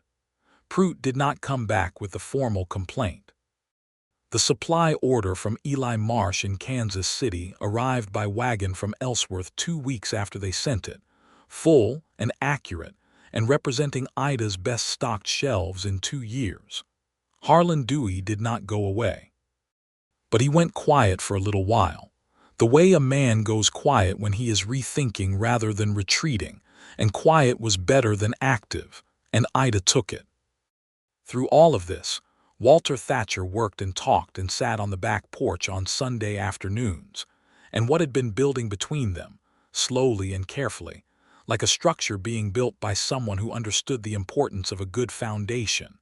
Prout did not come back with the formal complaint. The supply order from Eli Marsh in Kansas City arrived by wagon from Ellsworth 2 weeks after they sent it, full and accurate, and representing Ida's best-stocked shelves in 2 years. Harlan Dewey did not go away. But he went quiet for a little while, the way a man goes quiet when he is rethinking rather than retreating, and quiet was better than active, and Ida took it. Through all of this, Walter Thatcher worked and talked and sat on the back porch on Sunday afternoons, and what had been building between them, slowly and carefully, like a structure being built by someone who understood the importance of a good foundation,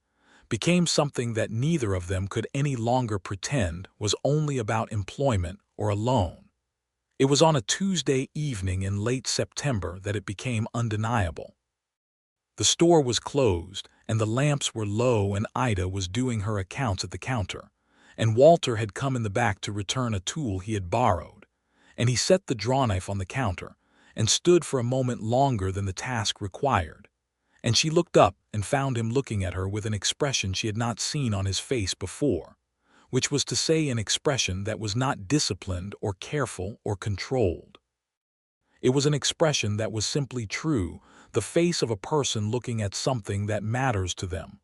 became something that neither of them could any longer pretend was only about employment or a loan. It was on a Tuesday evening in late September that it became undeniable. The store was closed, and the lamps were low, and Ida was doing her accounts at the counter, and Walter had come in the back to return a tool he had borrowed, and he set the drawknife on the counter, and stood for a moment longer than the task required, and she looked up and found him looking at her with an expression she had not seen on his face before, which was to say an expression that was not disciplined or careful or controlled. It was an expression that was simply true, the face of a person looking at something that matters to them.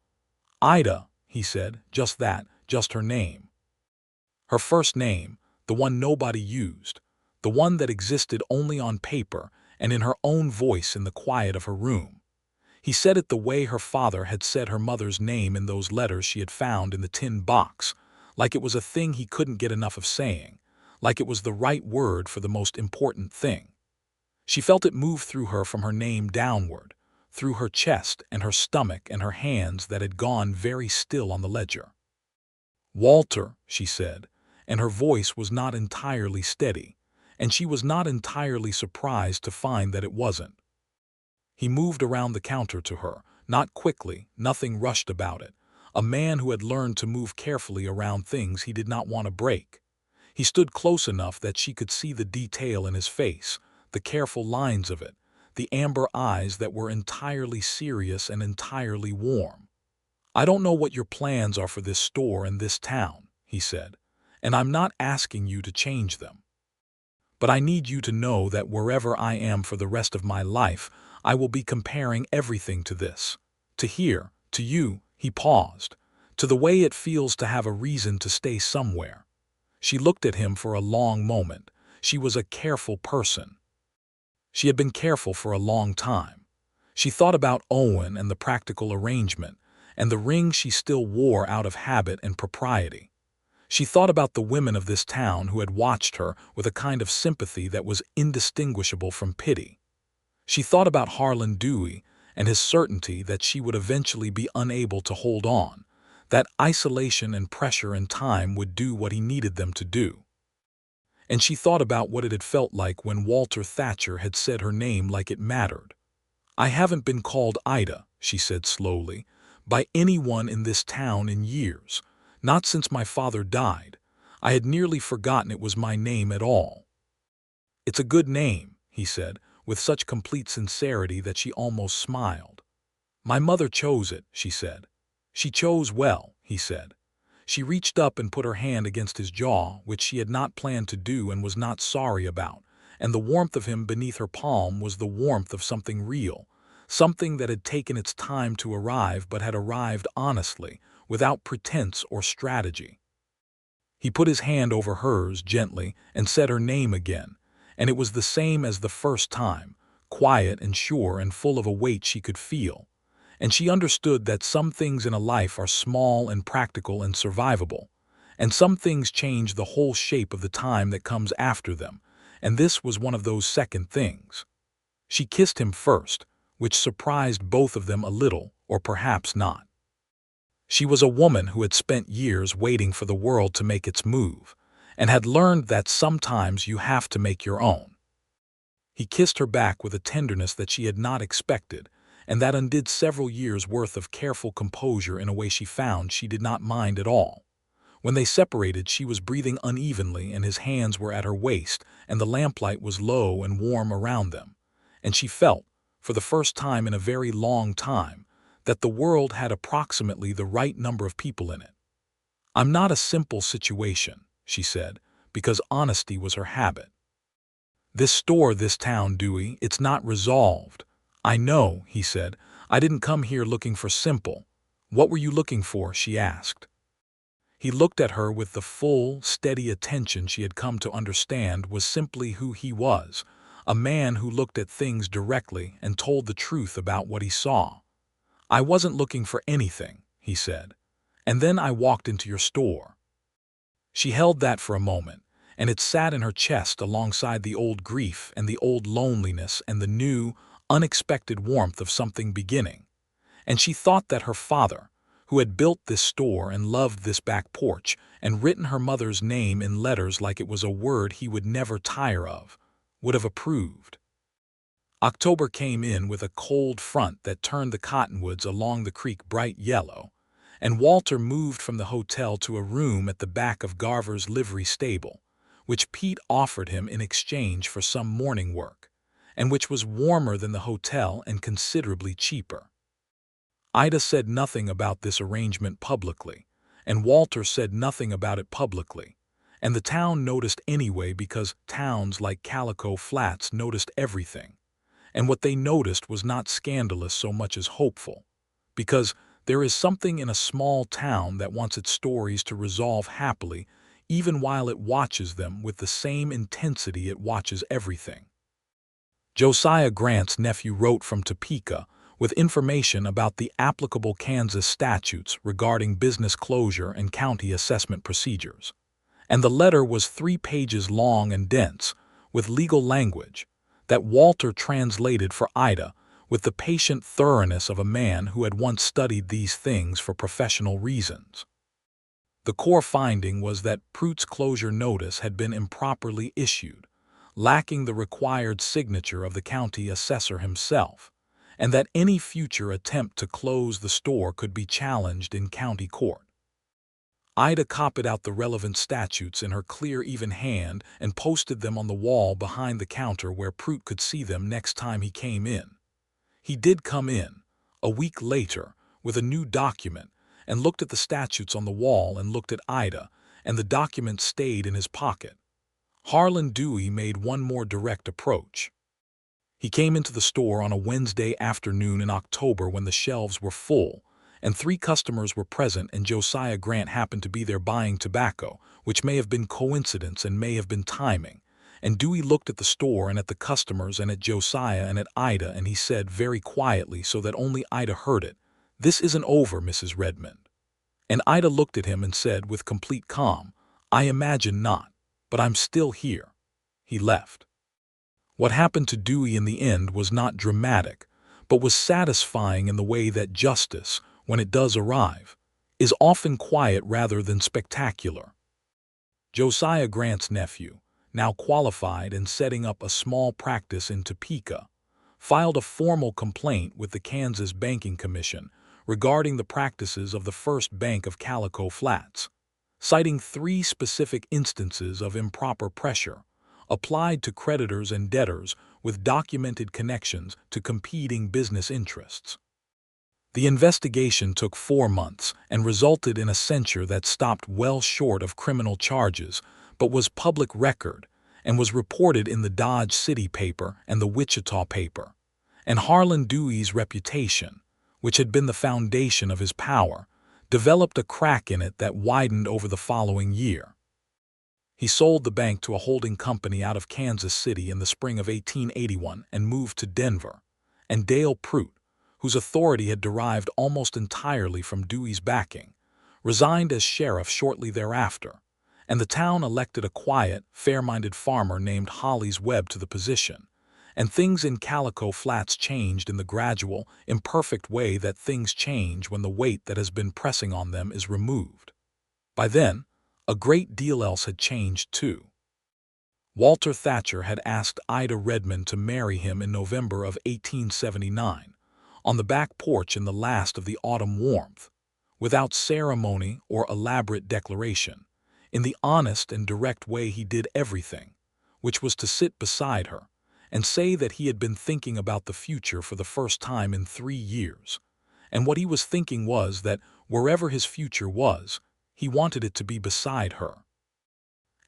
Ida, he said, just that, just her name. Her first name, the one nobody used, the one that existed only on paper and in her own voice in the quiet of her room. He said it the way her father had said her mother's name in those letters she had found in the tin box, like it was a thing he couldn't get enough of saying, like it was the right word for the most important thing. She felt it move through her from her name downward, through her chest and her stomach and her hands that had gone very still on the ledger. Walter, she said, and her voice was not entirely steady, and she was not entirely surprised to find that it wasn't. He moved around the counter to her, not quickly, nothing rushed about it, a man who had learned to move carefully around things he did not want to break. He stood close enough that she could see the detail in his face, the careful lines of it, the amber eyes that were entirely serious and entirely warm. I don't know what your plans are for this store and this town, he said, and I'm not asking you to change them. But I need you to know that wherever I am for the rest of my life, I will be comparing everything to this. To here, to you, he paused, to the way it feels to have a reason to stay somewhere. She looked at him for a long moment. She was a careful person. She had been careful for a long time. She thought about Owen and the practical arrangement, and the ring she still wore out of habit and propriety. She thought about the women of this town who had watched her with a kind of sympathy that was indistinguishable from pity. She thought about Harlan Dewey and his certainty that she would eventually be unable to hold on, that isolation and pressure and time would do what he needed them to do. And she thought about what it had felt like when Walter Thatcher had said her name like it mattered. I haven't been called Ida, she said slowly, by anyone in this town in years, not since my father died. I had nearly forgotten it was my name at all. It's a good name, he said, with such complete sincerity that she almost smiled. My mother chose it, she said. She chose well, he said. She reached up and put her hand against his jaw, which she had not planned to do and was not sorry about, and the warmth of him beneath her palm was the warmth of something real, something that had taken its time to arrive but had arrived honestly, without pretense or strategy. He put his hand over hers gently and said her name again, and it was the same as the first time, quiet and sure and full of a weight she could feel. And she understood that some things in a life are small and practical and survivable, and some things change the whole shape of the time that comes after them, and this was one of those second things. She kissed him first, which surprised both of them a little, or perhaps not. She was a woman who had spent years waiting for the world to make its move, and had learned that sometimes you have to make your own. He kissed her back with a tenderness that she had not expected, and that undid several years' worth of careful composure in a way she found she did not mind at all. When they separated, she was breathing unevenly, and his hands were at her waist, and the lamplight was low and warm around them, and she felt, for the first time in a very long time, that the world had approximately the right number of people in it. "I'm not a simple situation," she said, because honesty was her habit. "This store, this town, Dewey, it's not resolved." "I know," he said. "I didn't come here looking for simple." "What were you looking for?" she asked. He looked at her with the full, steady attention she had come to understand was simply who he was, a man who looked at things directly and told the truth about what he saw. "I wasn't looking for anything," he said. "And then I walked into your store." She held that for a moment, and it sat in her chest alongside the old grief and the old loneliness and the new, unexpected warmth of something beginning. And she thought that her father, who had built this store and loved this back porch and written her mother's name in letters like it was a word he would never tire of, would have approved. October came in with a cold front that turned the cottonwoods along the creek bright yellow, and Walter moved from the hotel to a room at the back of Garver's livery stable, which Pete offered him in exchange for some morning work, and which was warmer than the hotel and considerably cheaper. Ida said nothing about this arrangement publicly, and Walter said nothing about it publicly, and the town noticed anyway because towns like Calico Flats noticed everything, and what they noticed was not scandalous so much as hopeful, because there is something in a small town that wants its stories to resolve happily even while it watches them with the same intensity it watches everything. Josiah Grant's nephew wrote from Topeka with information about the applicable Kansas statutes regarding business closure and county assessment procedures. And the letter was 3 pages long and dense, with legal language, that Walter translated for Ida with the patient thoroughness of a man who had once studied these things for professional reasons. The core finding was that Pruitt's closure notice had been improperly issued, lacking the required signature of the county assessor himself, and that any future attempt to close the store could be challenged in county court. Ida copied out the relevant statutes in her clear, even hand and posted them on the wall behind the counter where Pruitt could see them next time he came in. He did come in, a week later, with a new document, and looked at the statutes on the wall and looked at Ida, and the document stayed in his pocket. Harlan Dewey made one more direct approach. He came into the store on a Wednesday afternoon in October when the shelves were full, and 3 customers were present, and Josiah Grant happened to be there buying tobacco, which may have been coincidence and may have been timing. And Dewey looked at the store and at the customers and at Josiah and at Ida, and he said very quietly so that only Ida heard it, "This isn't over, Mrs. Redmond." And Ida looked at him and said with complete calm, "I imagine not, but I'm still here." He left. What happened to Dewey in the end was not dramatic, but was satisfying in the way that justice, when it does arrive, is often quiet rather than spectacular. Josiah Grant's nephew, now qualified and setting up a small practice in Topeka, filed a formal complaint with the Kansas Banking Commission regarding the practices of the First Bank of Calico Flats, citing 3 specific instances of improper pressure applied to creditors and debtors with documented connections to competing business interests. The investigation took 4 months and resulted in a censure that stopped well short of criminal charges, but was public record and was reported in the Dodge City paper and the Wichita paper. And Harlan Dewey's reputation, which had been the foundation of his power, developed a crack in it that widened over the following year. He sold the bank to a holding company out of Kansas City in the spring of 1881 and moved to Denver, and Dale Pruitt, whose authority had derived almost entirely from Dewey's backing, resigned as sheriff shortly thereafter, and the town elected a quiet, fair-minded farmer named Hollis Webb to the position, and things in Calico Flats changed in the gradual, imperfect way that things change when the weight that has been pressing on them is removed. By then, a great deal else had changed too. Walter Thatcher had asked Ida Redmond to marry him in November of 1879, on the back porch in the last of the autumn warmth, without ceremony or elaborate declaration, in the honest and direct way he did everything, which was to sit beside her and say that he had been thinking about the future for the first time in 3 years, and what he was thinking was that wherever his future was, he wanted it to be beside her,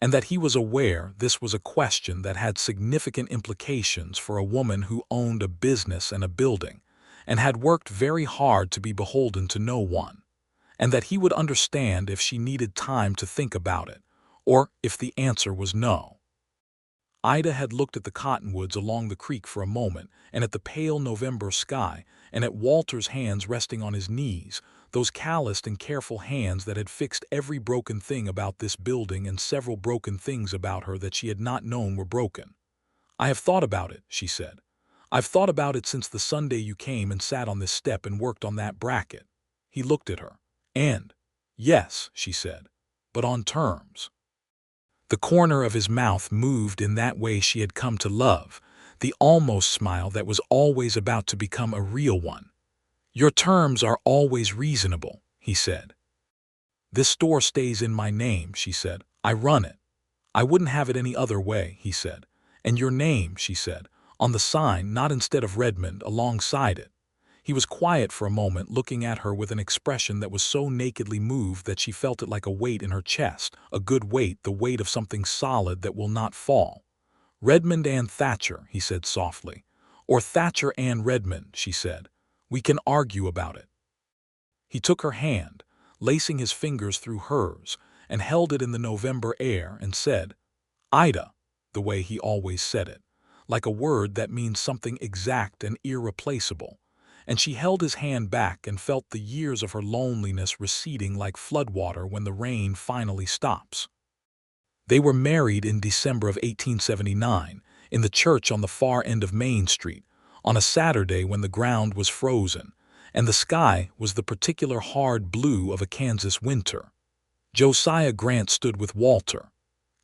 and that he was aware this was a question that had significant implications for a woman who owned a business and a building, and had worked very hard to be beholden to no one, and that he would understand if she needed time to think about it, or if the answer was no. Ida had looked at the cottonwoods along the creek for a moment, and at the pale November sky, and at Walter's hands resting on his knees, those calloused and careful hands that had fixed every broken thing about this building and several broken things about her that she had not known were broken. "I have thought about it," she said. "I've thought about it since the Sunday you came and sat on this step and worked on that bracket." He looked at her. "And, yes," she said, "but on terms." The corner of his mouth moved in that way she had come to love, the almost smile that was always about to become a real one. "Your terms are always reasonable," he said. "This store stays in my name," she said. "I run it. I wouldn't have it any other way," he said. "And your name," she said, "on the sign, not instead of Redmond, alongside it." He was quiet for a moment, looking at her with an expression that was so nakedly moved that she felt it like a weight in her chest, a good weight, the weight of something solid that will not fall. "Redmond and Thatcher," he said softly. "Or Thatcher and Redmond," she said. "We can argue about it." He took her hand, lacing his fingers through hers, and held it in the November air and said, "Ida," the way he always said it, like a word that means something exact and irreplaceable. And she held his hand back and felt the years of her loneliness receding like floodwater when the rain finally stops. They were married in December of 1879, in the church on the far end of Main Street, on a Saturday when the ground was frozen, and the sky was the particular hard blue of a Kansas winter. Josiah Grant stood with Walter.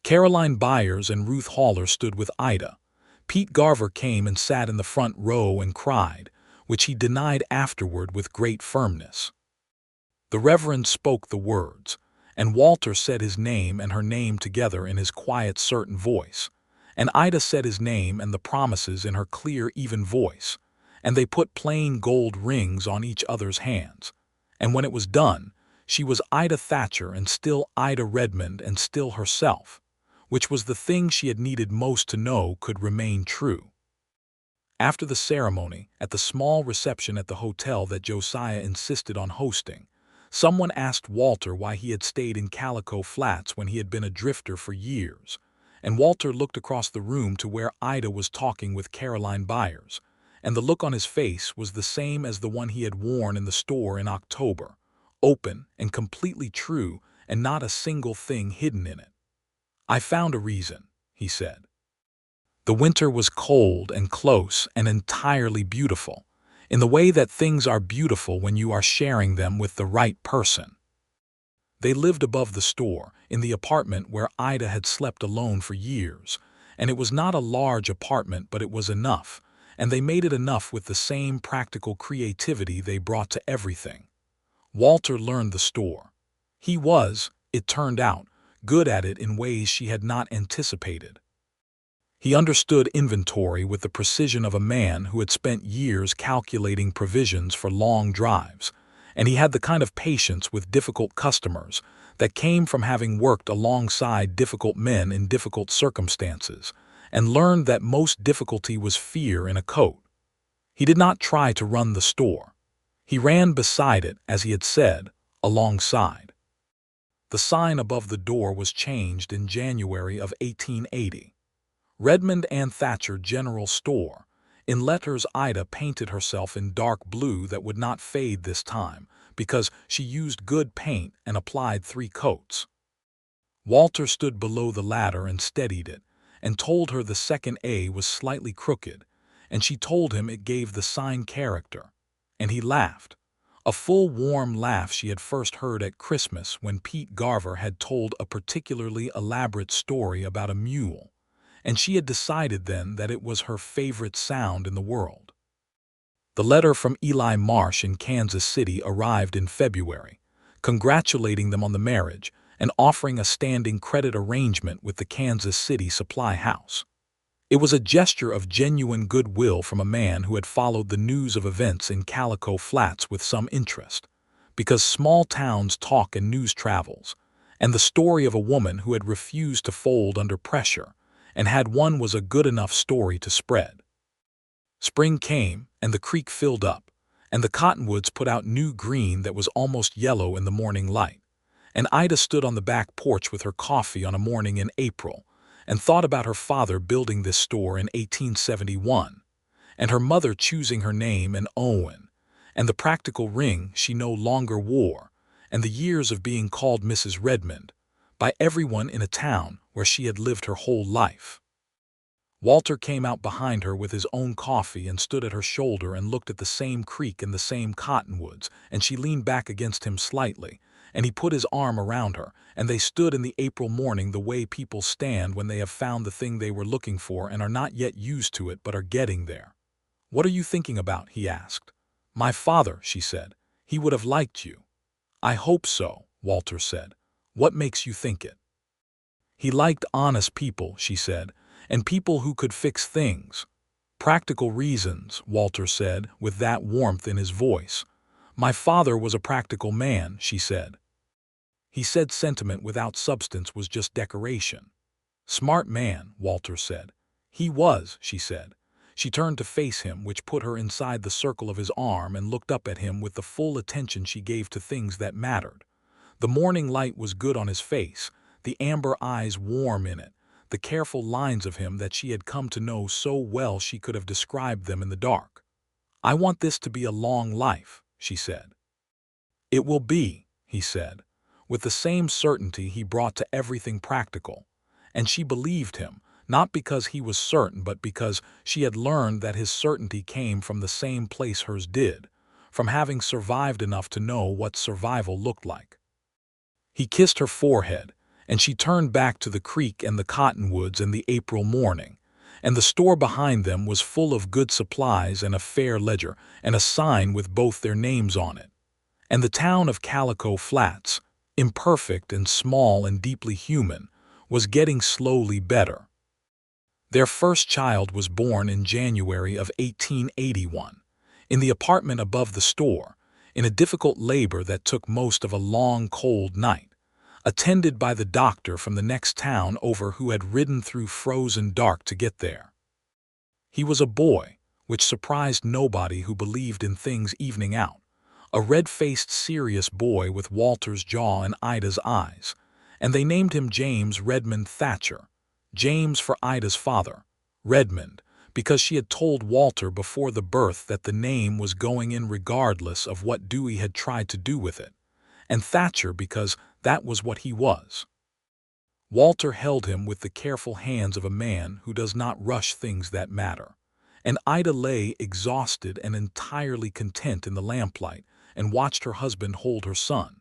Caroline Byers and Ruth Haller stood with Ida. Pete Garver came and sat in the front row and cried, which he denied afterward with great firmness. The Reverend spoke the words, and Walter said his name and her name together in his quiet, certain voice, and Ida said his name and the promises in her clear, even voice, and they put plain gold rings on each other's hands, and when it was done, she was Ida Thatcher and still Ida Redmond and still herself, which was the thing she had needed most to know could remain true. After the ceremony, at the small reception at the hotel that Josiah insisted on hosting, someone asked Walter why he had stayed in Calico Flats when he had been a drifter for years, and Walter looked across the room to where Ida was talking with Caroline Byers, and the look on his face was the same as the one he had worn in the store in October, open and completely true and not a single thing hidden in it. "I found a reason," he said. The winter was cold and close and entirely beautiful, in the way that things are beautiful when you are sharing them with the right person. They lived above the store, in the apartment where Ida had slept alone for years, and it was not a large apartment, but it was enough, and they made it enough with the same practical creativity they brought to everything. Walter learned the store. He was, it turned out, good at it in ways she had not anticipated. He understood inventory with the precision of a man who had spent years calculating provisions for long drives, and he had the kind of patience with difficult customers that came from having worked alongside difficult men in difficult circumstances, and learned that most difficulty was fear in a coat. He did not try to run the store. He ran beside it, as he had said, alongside. The sign above the door was changed in January of 1880. Redmond and Thatcher General Store. In letters, Ida painted herself in dark blue that would not fade this time, because she used good paint and applied 3 coats. Walter stood below the ladder and steadied it, and told her the second A was slightly crooked, and she told him it gave the sign character. And he laughed. A full, warm laugh she had first heard at Christmas when Pete Garver had told a particularly elaborate story about a mule, and she had decided then that it was her favorite sound in the world. The letter from Eli Marsh in Kansas City arrived in February, congratulating them on the marriage and offering a standing credit arrangement with the Kansas City supply house. It was a gesture of genuine goodwill from a man who had followed the news of events in Calico Flats with some interest, because small towns talk and news travels, and the story of a woman who had refused to fold under pressure and had one was a good enough story to spread. Spring came, and the creek filled up, and the cottonwoods put out new green that was almost yellow in the morning light, and Ida stood on the back porch with her coffee on a morning in April and thought about her father building this store in 1871, and her mother choosing her name and Owen, and the practical ring she no longer wore, and the years of being called Mrs. Redmond by everyone in a town where she had lived her whole life. Walter came out behind her with his own coffee and stood at her shoulder and looked at the same creek and the same cottonwoods, and she leaned back against him slightly, and he put his arm around her, and they stood in the April morning the way people stand when they have found the thing they were looking for and are not yet used to it but are getting there. "What are you thinking about?" he asked. "My father," she said. "He would have liked you." "I hope so," Walter said. "What makes you think it?" "He liked honest people," she said, "and people who could fix things." "Practical reasons," Walter said, with that warmth in his voice. "My father was a practical man," she said. He said sentiment without substance was just decoration. "Smart man," Walter said. "He was," she said. She turned to face him, which put her inside the circle of his arm, and looked up at him with the full attention she gave to things that mattered. The morning light was good on his face, the amber eyes warm in it, the careful lines of him that she had come to know so well she could have described them in the dark. "I want this to be a long life," she said. "It will be," he said, with the same certainty he brought to everything practical, and she believed him, not because he was certain but because she had learned that his certainty came from the same place hers did, from having survived enough to know what survival looked like. He kissed her forehead, and she turned back to the creek and the cottonwoods and the April morning, and the store behind them was full of good supplies and a fair ledger and a sign with both their names on it. And the town of Calico Flats, imperfect and small and deeply human, was getting slowly better. Their first child was born in January of 1881, in the apartment above the store, in a difficult labor that took most of a long, cold night, attended by the doctor from the next town over who had ridden through frozen dark to get there. He was a boy, which surprised nobody who believed in things evening out, a red-faced, serious boy with Walter's jaw and Ida's eyes, and they named him James Redmond Thatcher, James for Ida's father, Redmond, because she had told Walter before the birth that the name was going in regardless of what Dewey had tried to do with it, and Thatcher because that was what he was. Walter held him with the careful hands of a man who does not rush things that matter, and Ida lay exhausted and entirely content in the lamplight and watched her husband hold her son,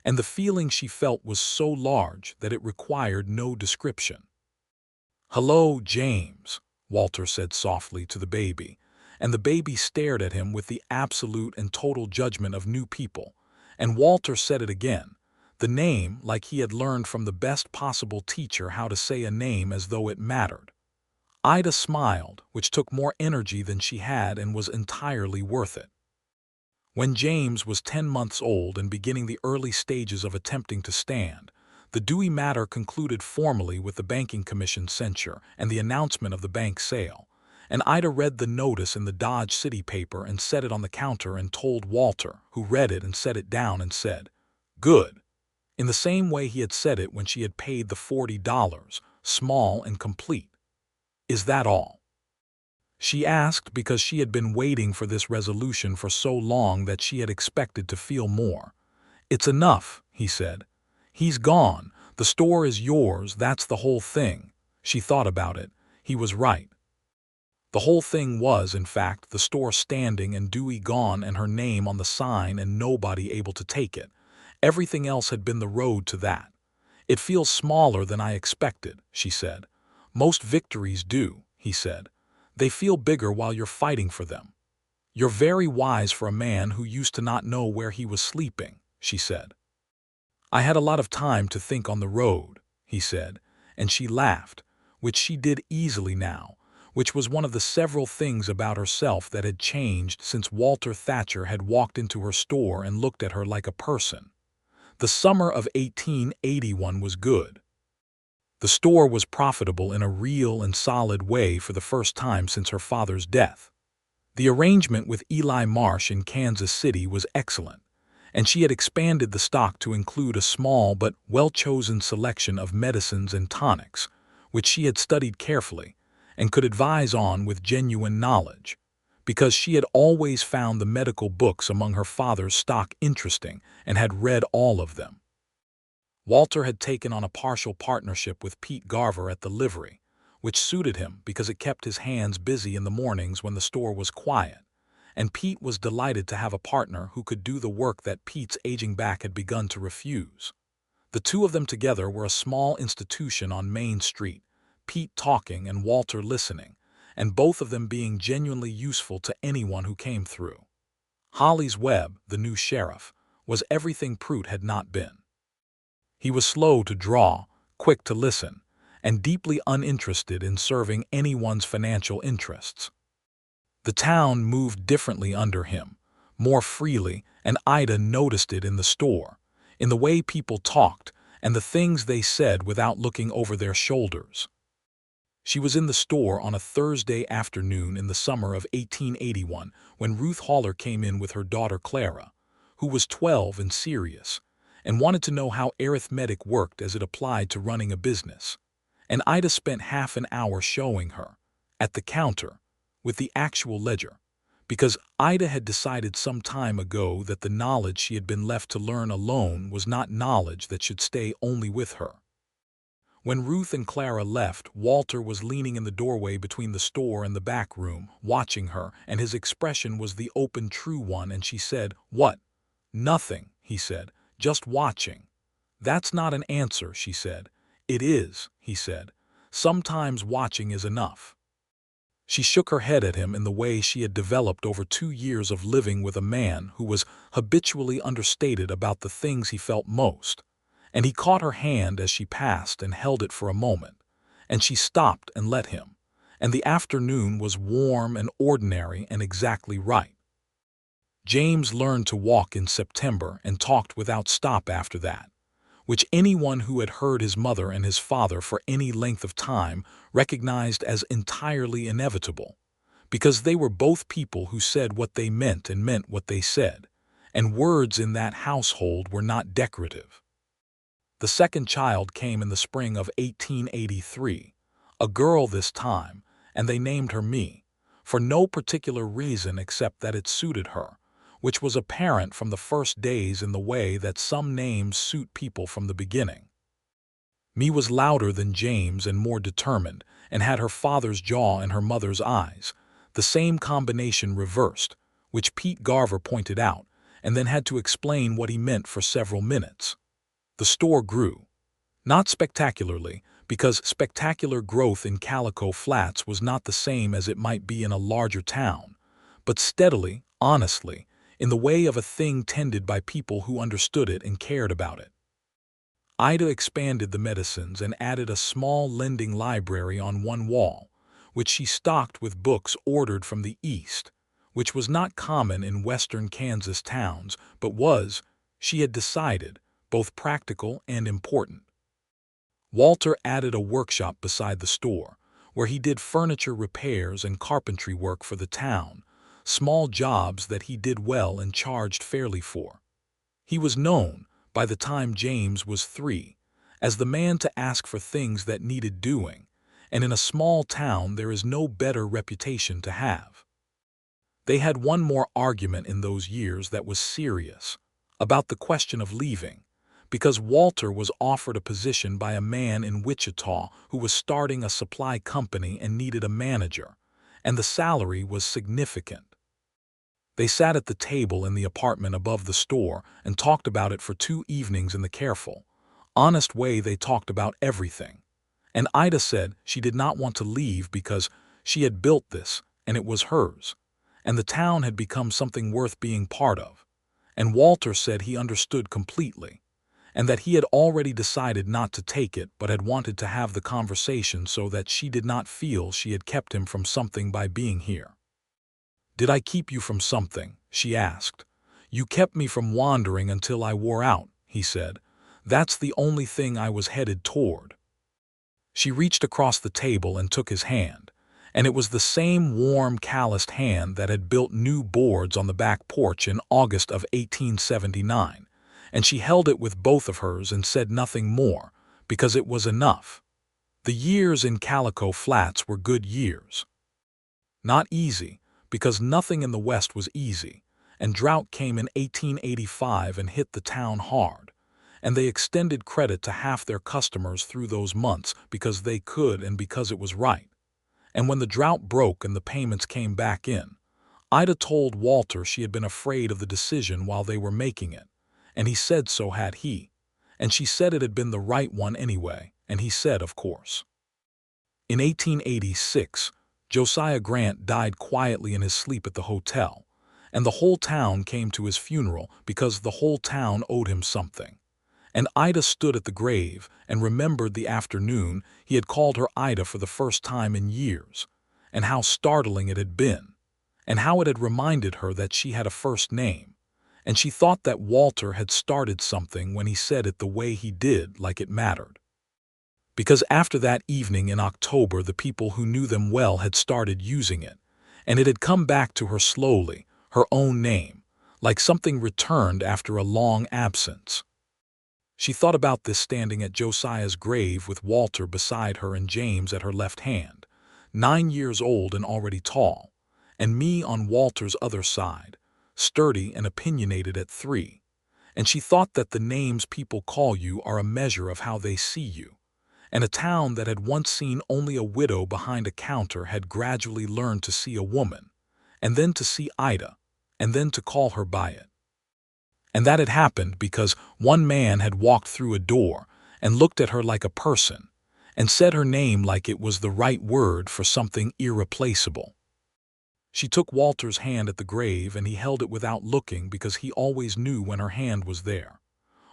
and the feeling she felt was so large that it required no description. "Hello, James," Walter said softly to the baby, and the baby stared at him with the absolute and total judgment of new people, and Walter said it again, the name like he had learned from the best possible teacher how to say a name as though it mattered. Ida smiled, which took more energy than she had and was entirely worth it. When James was 10 months old and beginning the early stages of attempting to stand, the Dewey matter concluded formally with the Banking Commission's censure and the announcement of the bank sale, and Ida read the notice in the Dodge City paper and set it on the counter and told Walter, who read it and set it down and said, "Good," in the same way he had said it when she had paid the $40, small and complete. "Is that all?" She asked because she had been waiting for this resolution for so long that she had expected to feel more. "It's enough," he said. "He's gone. The store is yours. That's the whole thing." She thought about it. He was right. The whole thing was, in fact, the store standing and Dewey gone and her name on the sign and nobody able to take it. Everything else had been the road to that. It feels smaller than I expected, she said. Most victories do, he said. They feel bigger while you're fighting for them. You're very wise for a man who used to not know where he was sleeping, she said. I had a lot of time to think on the road, he said, and she laughed, which she did easily now, which was one of the several things about herself that had changed since Walter Thatcher had walked into her store and looked at her like a person. The summer of 1881 was good. The store was profitable in a real and solid way for the first time since her father's death. The arrangement with Eli Marsh in Kansas City was excellent, and she had expanded the stock to include a small but well-chosen selection of medicines and tonics, which she had studied carefully and could advise on with genuine knowledge, because she had always found the medical books among her father's stock interesting and had read all of them. Walter had taken on a partial partnership with Pete Garver at the livery, which suited him because it kept his hands busy in the mornings when the store was quiet, and Pete was delighted to have a partner who could do the work that Pete's aging back had begun to refuse. The two of them together were a small institution on Main Street, Pete talking and Walter listening, and both of them being genuinely useful to anyone who came through. Holly's Webb, the new sheriff, was everything Prout had not been. He was slow to draw, quick to listen, and deeply uninterested in serving anyone's financial interests. The town moved differently under him, more freely, and Ida noticed it in the store, in the way people talked and the things they said without looking over their shoulders. She was in the store on a Thursday afternoon in the summer of 1881 when Ruth Haller came in with her daughter Clara, who was 12 and serious, and wanted to know how arithmetic worked as it applied to running a business. And Ida spent half an hour showing her, at the counter, with the actual ledger, because Ida had decided some time ago that the knowledge she had been left to learn alone was not knowledge that should stay only with her. When Ruth and Clara left, Walter was leaning in the doorway between the store and the back room, watching her, and his expression was the open, true one, and she said, "What?" "Nothing," he said, "just watching." "That's not an answer," she said. "It is," he said. "Sometimes watching is enough." She shook her head at him in the way she had developed over 2 years of living with a man who was habitually understated about the things he felt most, and he caught her hand as she passed and held it for a moment, and she stopped and let him, and the afternoon was warm and ordinary and exactly right. James learned to walk in September and talked without stop after that, which anyone who had heard his mother and his father for any length of time recognized as entirely inevitable, because they were both people who said what they meant and meant what they said, and words in that household were not decorative. The second child came in the spring of 1883, a girl this time, and they named her Me, for no particular reason except that it suited her, which was apparent from the first days in the way that some names suit people from the beginning. Me was louder than James and more determined, and had her father's jaw and her mother's eyes, the same combination reversed, which Pete Garver pointed out, and then had to explain what he meant for several minutes. The store grew. Not spectacularly, because spectacular growth in Calico Flats was not the same as it might be in a larger town, but steadily, honestly, in the way of a thing tended by people who understood it and cared about it. Ida expanded the medicines and added a small lending library on one wall, which she stocked with books ordered from the East, which was not common in western Kansas towns, but was, she had decided, both practical and important. Walter added a workshop beside the store, where he did furniture repairs and carpentry work for the town, small jobs that he did well and charged fairly for. He was known, by the time James was 3, as the man to ask for things that needed doing, and in a small town there is no better reputation to have. They had one more argument in those years that was serious, about the question of leaving, because Walter was offered a position by a man in Wichita who was starting a supply company and needed a manager, and the salary was significant. They sat at the table in the apartment above the store and talked about it for 2 evenings in the careful, honest way they talked about everything. And Ida said she did not want to leave because she had built this, and it was hers, and the town had become something worth being part of. And Walter said he understood completely, and that he had already decided not to take it but had wanted to have the conversation so that she did not feel she had kept him from something by being here. "Did I keep you from something?" she asked. "You kept me from wandering until I wore out," he said. "That's the only thing I was headed toward." She reached across the table and took his hand, and it was the same warm, calloused hand that had built new boards on the back porch in August of 1879, and she held it with both of hers and said nothing more, because it was enough. The years in Calico Flats were good years. Not easy, because nothing in the West was easy, and drought came in 1885 and hit the town hard, and they extended credit to half their customers through those months because they could and because it was right. And when the drought broke and the payments came back in, Ida told Walter she had been afraid of the decision while they were making it, and he said so had he, and she said it had been the right one anyway, and he said of course. In 1886, Josiah Grant died quietly in his sleep at the hotel, and the whole town came to his funeral because the whole town owed him something. And Ida stood at the grave and remembered the afternoon he had called her Ida for the first time in years, and how startling it had been, and how it had reminded her that she had a first name, and she thought that Walter had started something when he said it the way he did, like it mattered. Because after that evening in October the people who knew them well had started using it, and it had come back to her slowly, her own name, like something returned after a long absence. She thought about this standing at Josiah's grave with Walter beside her and James at her left hand, 9 years old and already tall, and me on Walter's other side, sturdy and opinionated at 3. And she thought that the names people call you are a measure of how they see you, and a town that had once seen only a widow behind a counter had gradually learned to see a woman, and then to see Ida, and then to call her by it. And that had happened because one man had walked through a door and looked at her like a person and said her name like it was the right word for something irreplaceable. She took Walter's hand at the grave and he held it without looking because he always knew when her hand was there.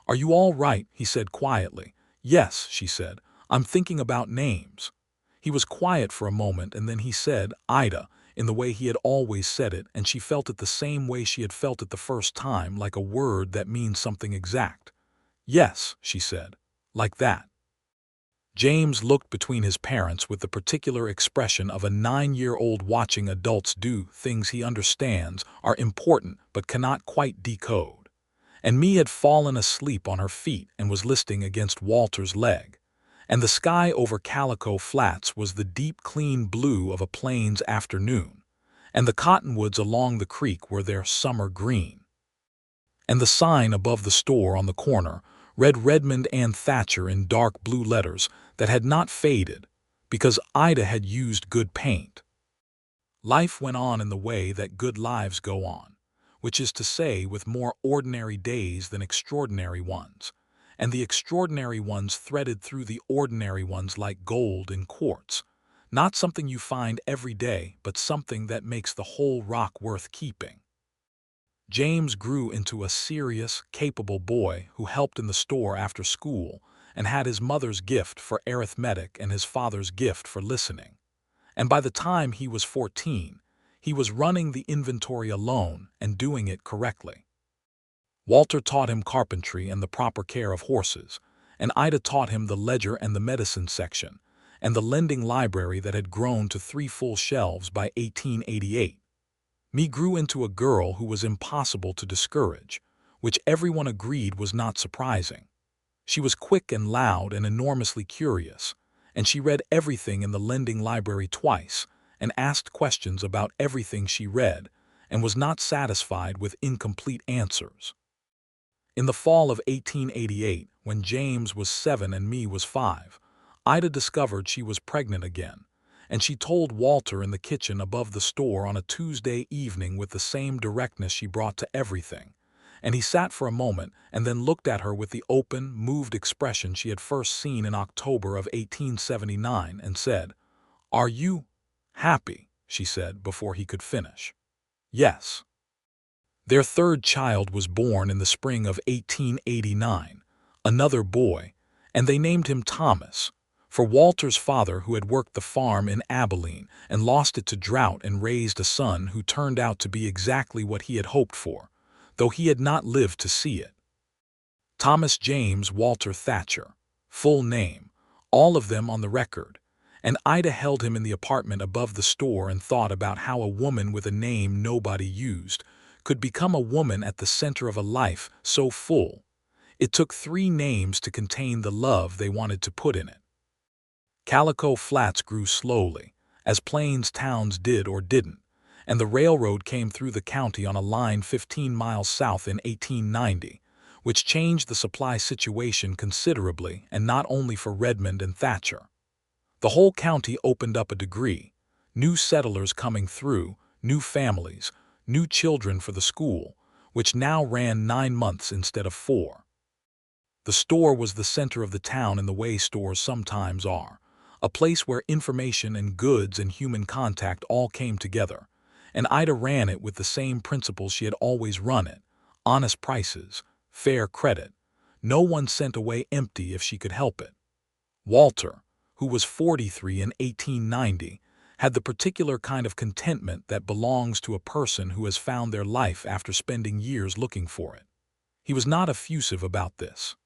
"Are you all right?" he said quietly. "Yes," she said. "I'm thinking about names." He was quiet for a moment and then he said, "Ida," in the way he had always said it, and she felt it the same way she had felt it the first time, like a word that means something exact. "Yes," she said, "like that." James looked between his parents with the particular expression of a 9-year-old watching adults do things he understands are important but cannot quite decode. And me had fallen asleep on her feet and was listening against Walter's leg. And the sky over Calico Flats was the deep, clean blue of a plains afternoon, and the cottonwoods along the creek were their summer green. And the sign above the store on the corner read Redmond and Thatcher in dark blue letters that had not faded, because Ida had used good paint. Life went on in the way that good lives go on, which is to say with more ordinary days than extraordinary ones, and the extraordinary ones threaded through the ordinary ones like gold in quartz, not something you find every day, but something that makes the whole rock worth keeping. James grew into a serious, capable boy who helped in the store after school and had his mother's gift for arithmetic and his father's gift for listening. And by the time he was 14, he was running the inventory alone and doing it correctly. Walter taught him carpentry and the proper care of horses, and Ida taught him the ledger and the medicine section, and the lending library that had grown to 3 full shelves by 1888. Me grew into a girl who was impossible to discourage, which everyone agreed was not surprising. She was quick and loud and enormously curious, and she read everything in the lending library twice and asked questions about everything she read and was not satisfied with incomplete answers. In the fall of 1888, when James was 7 and me was 5, Ida discovered she was pregnant again, and she told Walter in the kitchen above the store on a Tuesday evening with the same directness she brought to everything. And he sat for a moment and then looked at her with the open, moved expression she had first seen in October of 1879 and said, "Are you happy?" she said before he could finish. Yes. Their third child was born in the spring of 1889, another boy, and they named him Thomas, for Walter's father, who had worked the farm in Abilene and lost it to drought and raised a son who turned out to be exactly what he had hoped for, though he had not lived to see it. Thomas James Walter Thatcher, full name, all of them on the record, and Ida held him in the apartment above the store and thought about how a woman with a name nobody used could become a woman at the center of a life so full. It took 3 names to contain the love they wanted to put in it. Calico Flats grew slowly, as plains towns did or didn't, and the railroad came through the county on a line 15 miles south in 1890, which changed the supply situation considerably, and not only for Redmond and Thatcher. The whole county opened up a degree, new settlers coming through, new families, new children for the school, which now ran 9 months instead of 4. The store was the center of the town in the way stores sometimes are, a place where information and goods and human contact all came together, and Ida ran it with the same principles she had always run it: honest prices, fair credit, no one sent away empty if she could help it. Walter, who was 43 in 1890, had the particular kind of contentment that belongs to a person who has found their life after spending years looking for it. He was not effusive about this.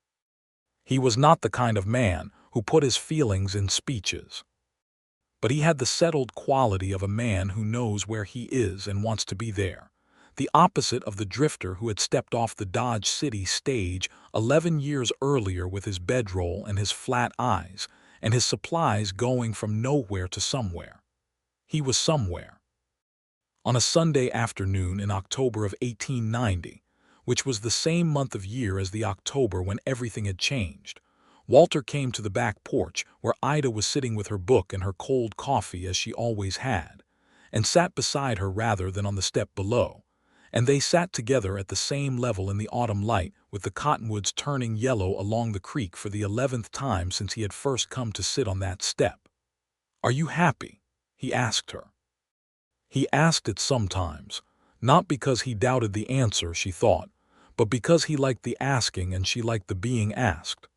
He was not the kind of man who put his feelings in speeches. But he had the settled quality of a man who knows where he is and wants to be there, the opposite of the drifter who had stepped off the Dodge City stage 11 years earlier with his bedroll and his flat eyes, and his supplies going from nowhere to somewhere. He was somewhere. On a Sunday afternoon in October of 1890, which was the same month of year as the October when everything had changed, Walter came to the back porch where Ida was sitting with her book and her cold coffee as she always had, and sat beside her rather than on the step below, and they sat together at the same level in the autumn light with the cottonwoods turning yellow along the creek for the 11th time since he had first come to sit on that step. "Are you happy?" he asked her. He asked it sometimes, not because he doubted the answer, she thought, but because he liked the asking and she liked the being asked.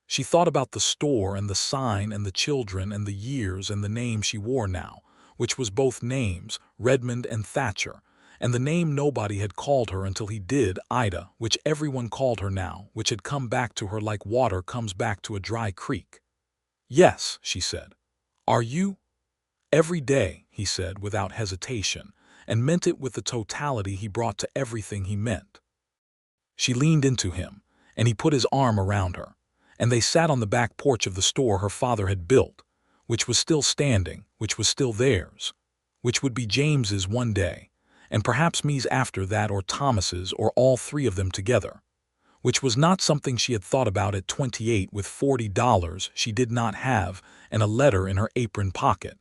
She thought about the store and the sign and the children and the years and the name she wore now, which was both names, Redmond and Thatcher, and the name nobody had called her until he did, Ida, which everyone called her now, which had come back to her like water comes back to a dry creek. "Yes," she said. "Are you?" "Every day," he said without hesitation, and meant it with the totality he brought to everything he meant. She leaned into him, and he put his arm around her, and they sat on the back porch of the store her father had built, which was still standing, which was still theirs, which would be James's one day, and perhaps me's after that, or Thomas's, or all 3 of them together, which was not something she had thought about at 28 with $40 she did not have and a letter in her apron pocket,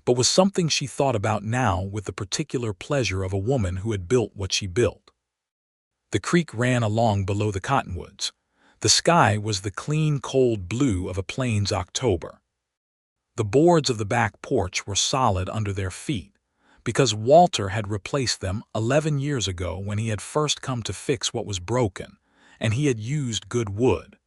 but was something she thought about now with the particular pleasure of a woman who had built what she built. The creek ran along below the cottonwoods. The sky was the clean, cold blue of a plains October. The boards of the back porch were solid under their feet, because Walter had replaced them 11 years ago when he had first come to fix what was broken, and he had used good wood.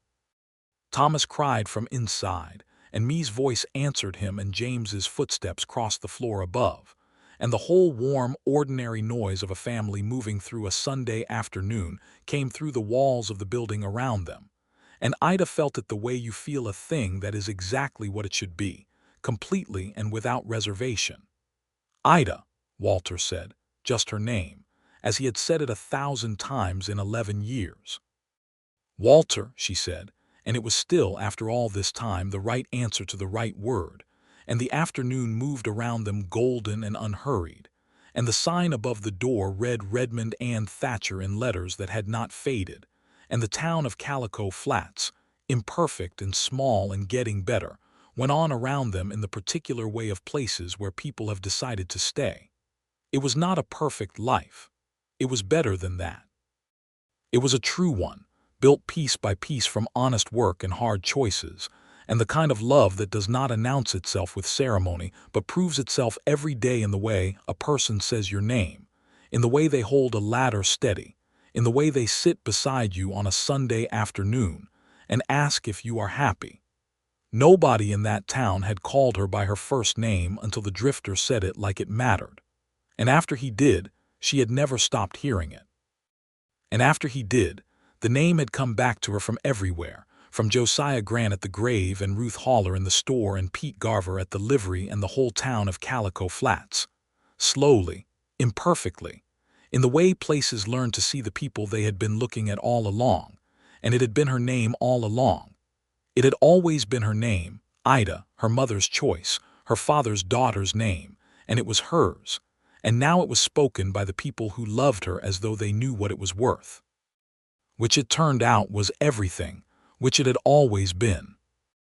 Thomas cried from inside, and me's voice answered him, and James's footsteps crossed the floor above, and the whole warm, ordinary noise of a family moving through a Sunday afternoon came through the walls of the building around them, and Ida felt it the way you feel a thing that is exactly what it should be, completely and without reservation. "Ida," Walter said, just her name, as he had said it 1,000 times in 11 years. "Walter," she said, and it was still, after all this time, the right answer to the right word, and the afternoon moved around them golden and unhurried, and the sign above the door read Redmond and Thatcher in letters that had not faded, and the town of Calico Flats, imperfect and small and getting better, went on around them in the particular way of places where people have decided to stay. It was not a perfect life. It was better than that. It was a true one, built piece by piece from honest work and hard choices, and the kind of love that does not announce itself with ceremony but proves itself every day in the way a person says your name, in the way they hold a ladder steady, in the way they sit beside you on a Sunday afternoon and ask if you are happy. Nobody in that town had called her by her first name until the drifter said it like it mattered. And after he did, she had never stopped hearing it. And after he did, the name had come back to her from everywhere, from Josiah Grant at the grave and Ruth Haller in the store and Pete Garver at the livery and the whole town of Calico Flats. Slowly, imperfectly, in the way places learn to see the people they had been looking at all along, and it had been her name all along. It had always been her name, Ida, her mother's choice, her father's daughter's name, and it was hers, and now it was spoken by the people who loved her as though they knew what it was worth. Which it turned out was everything, which it had always been.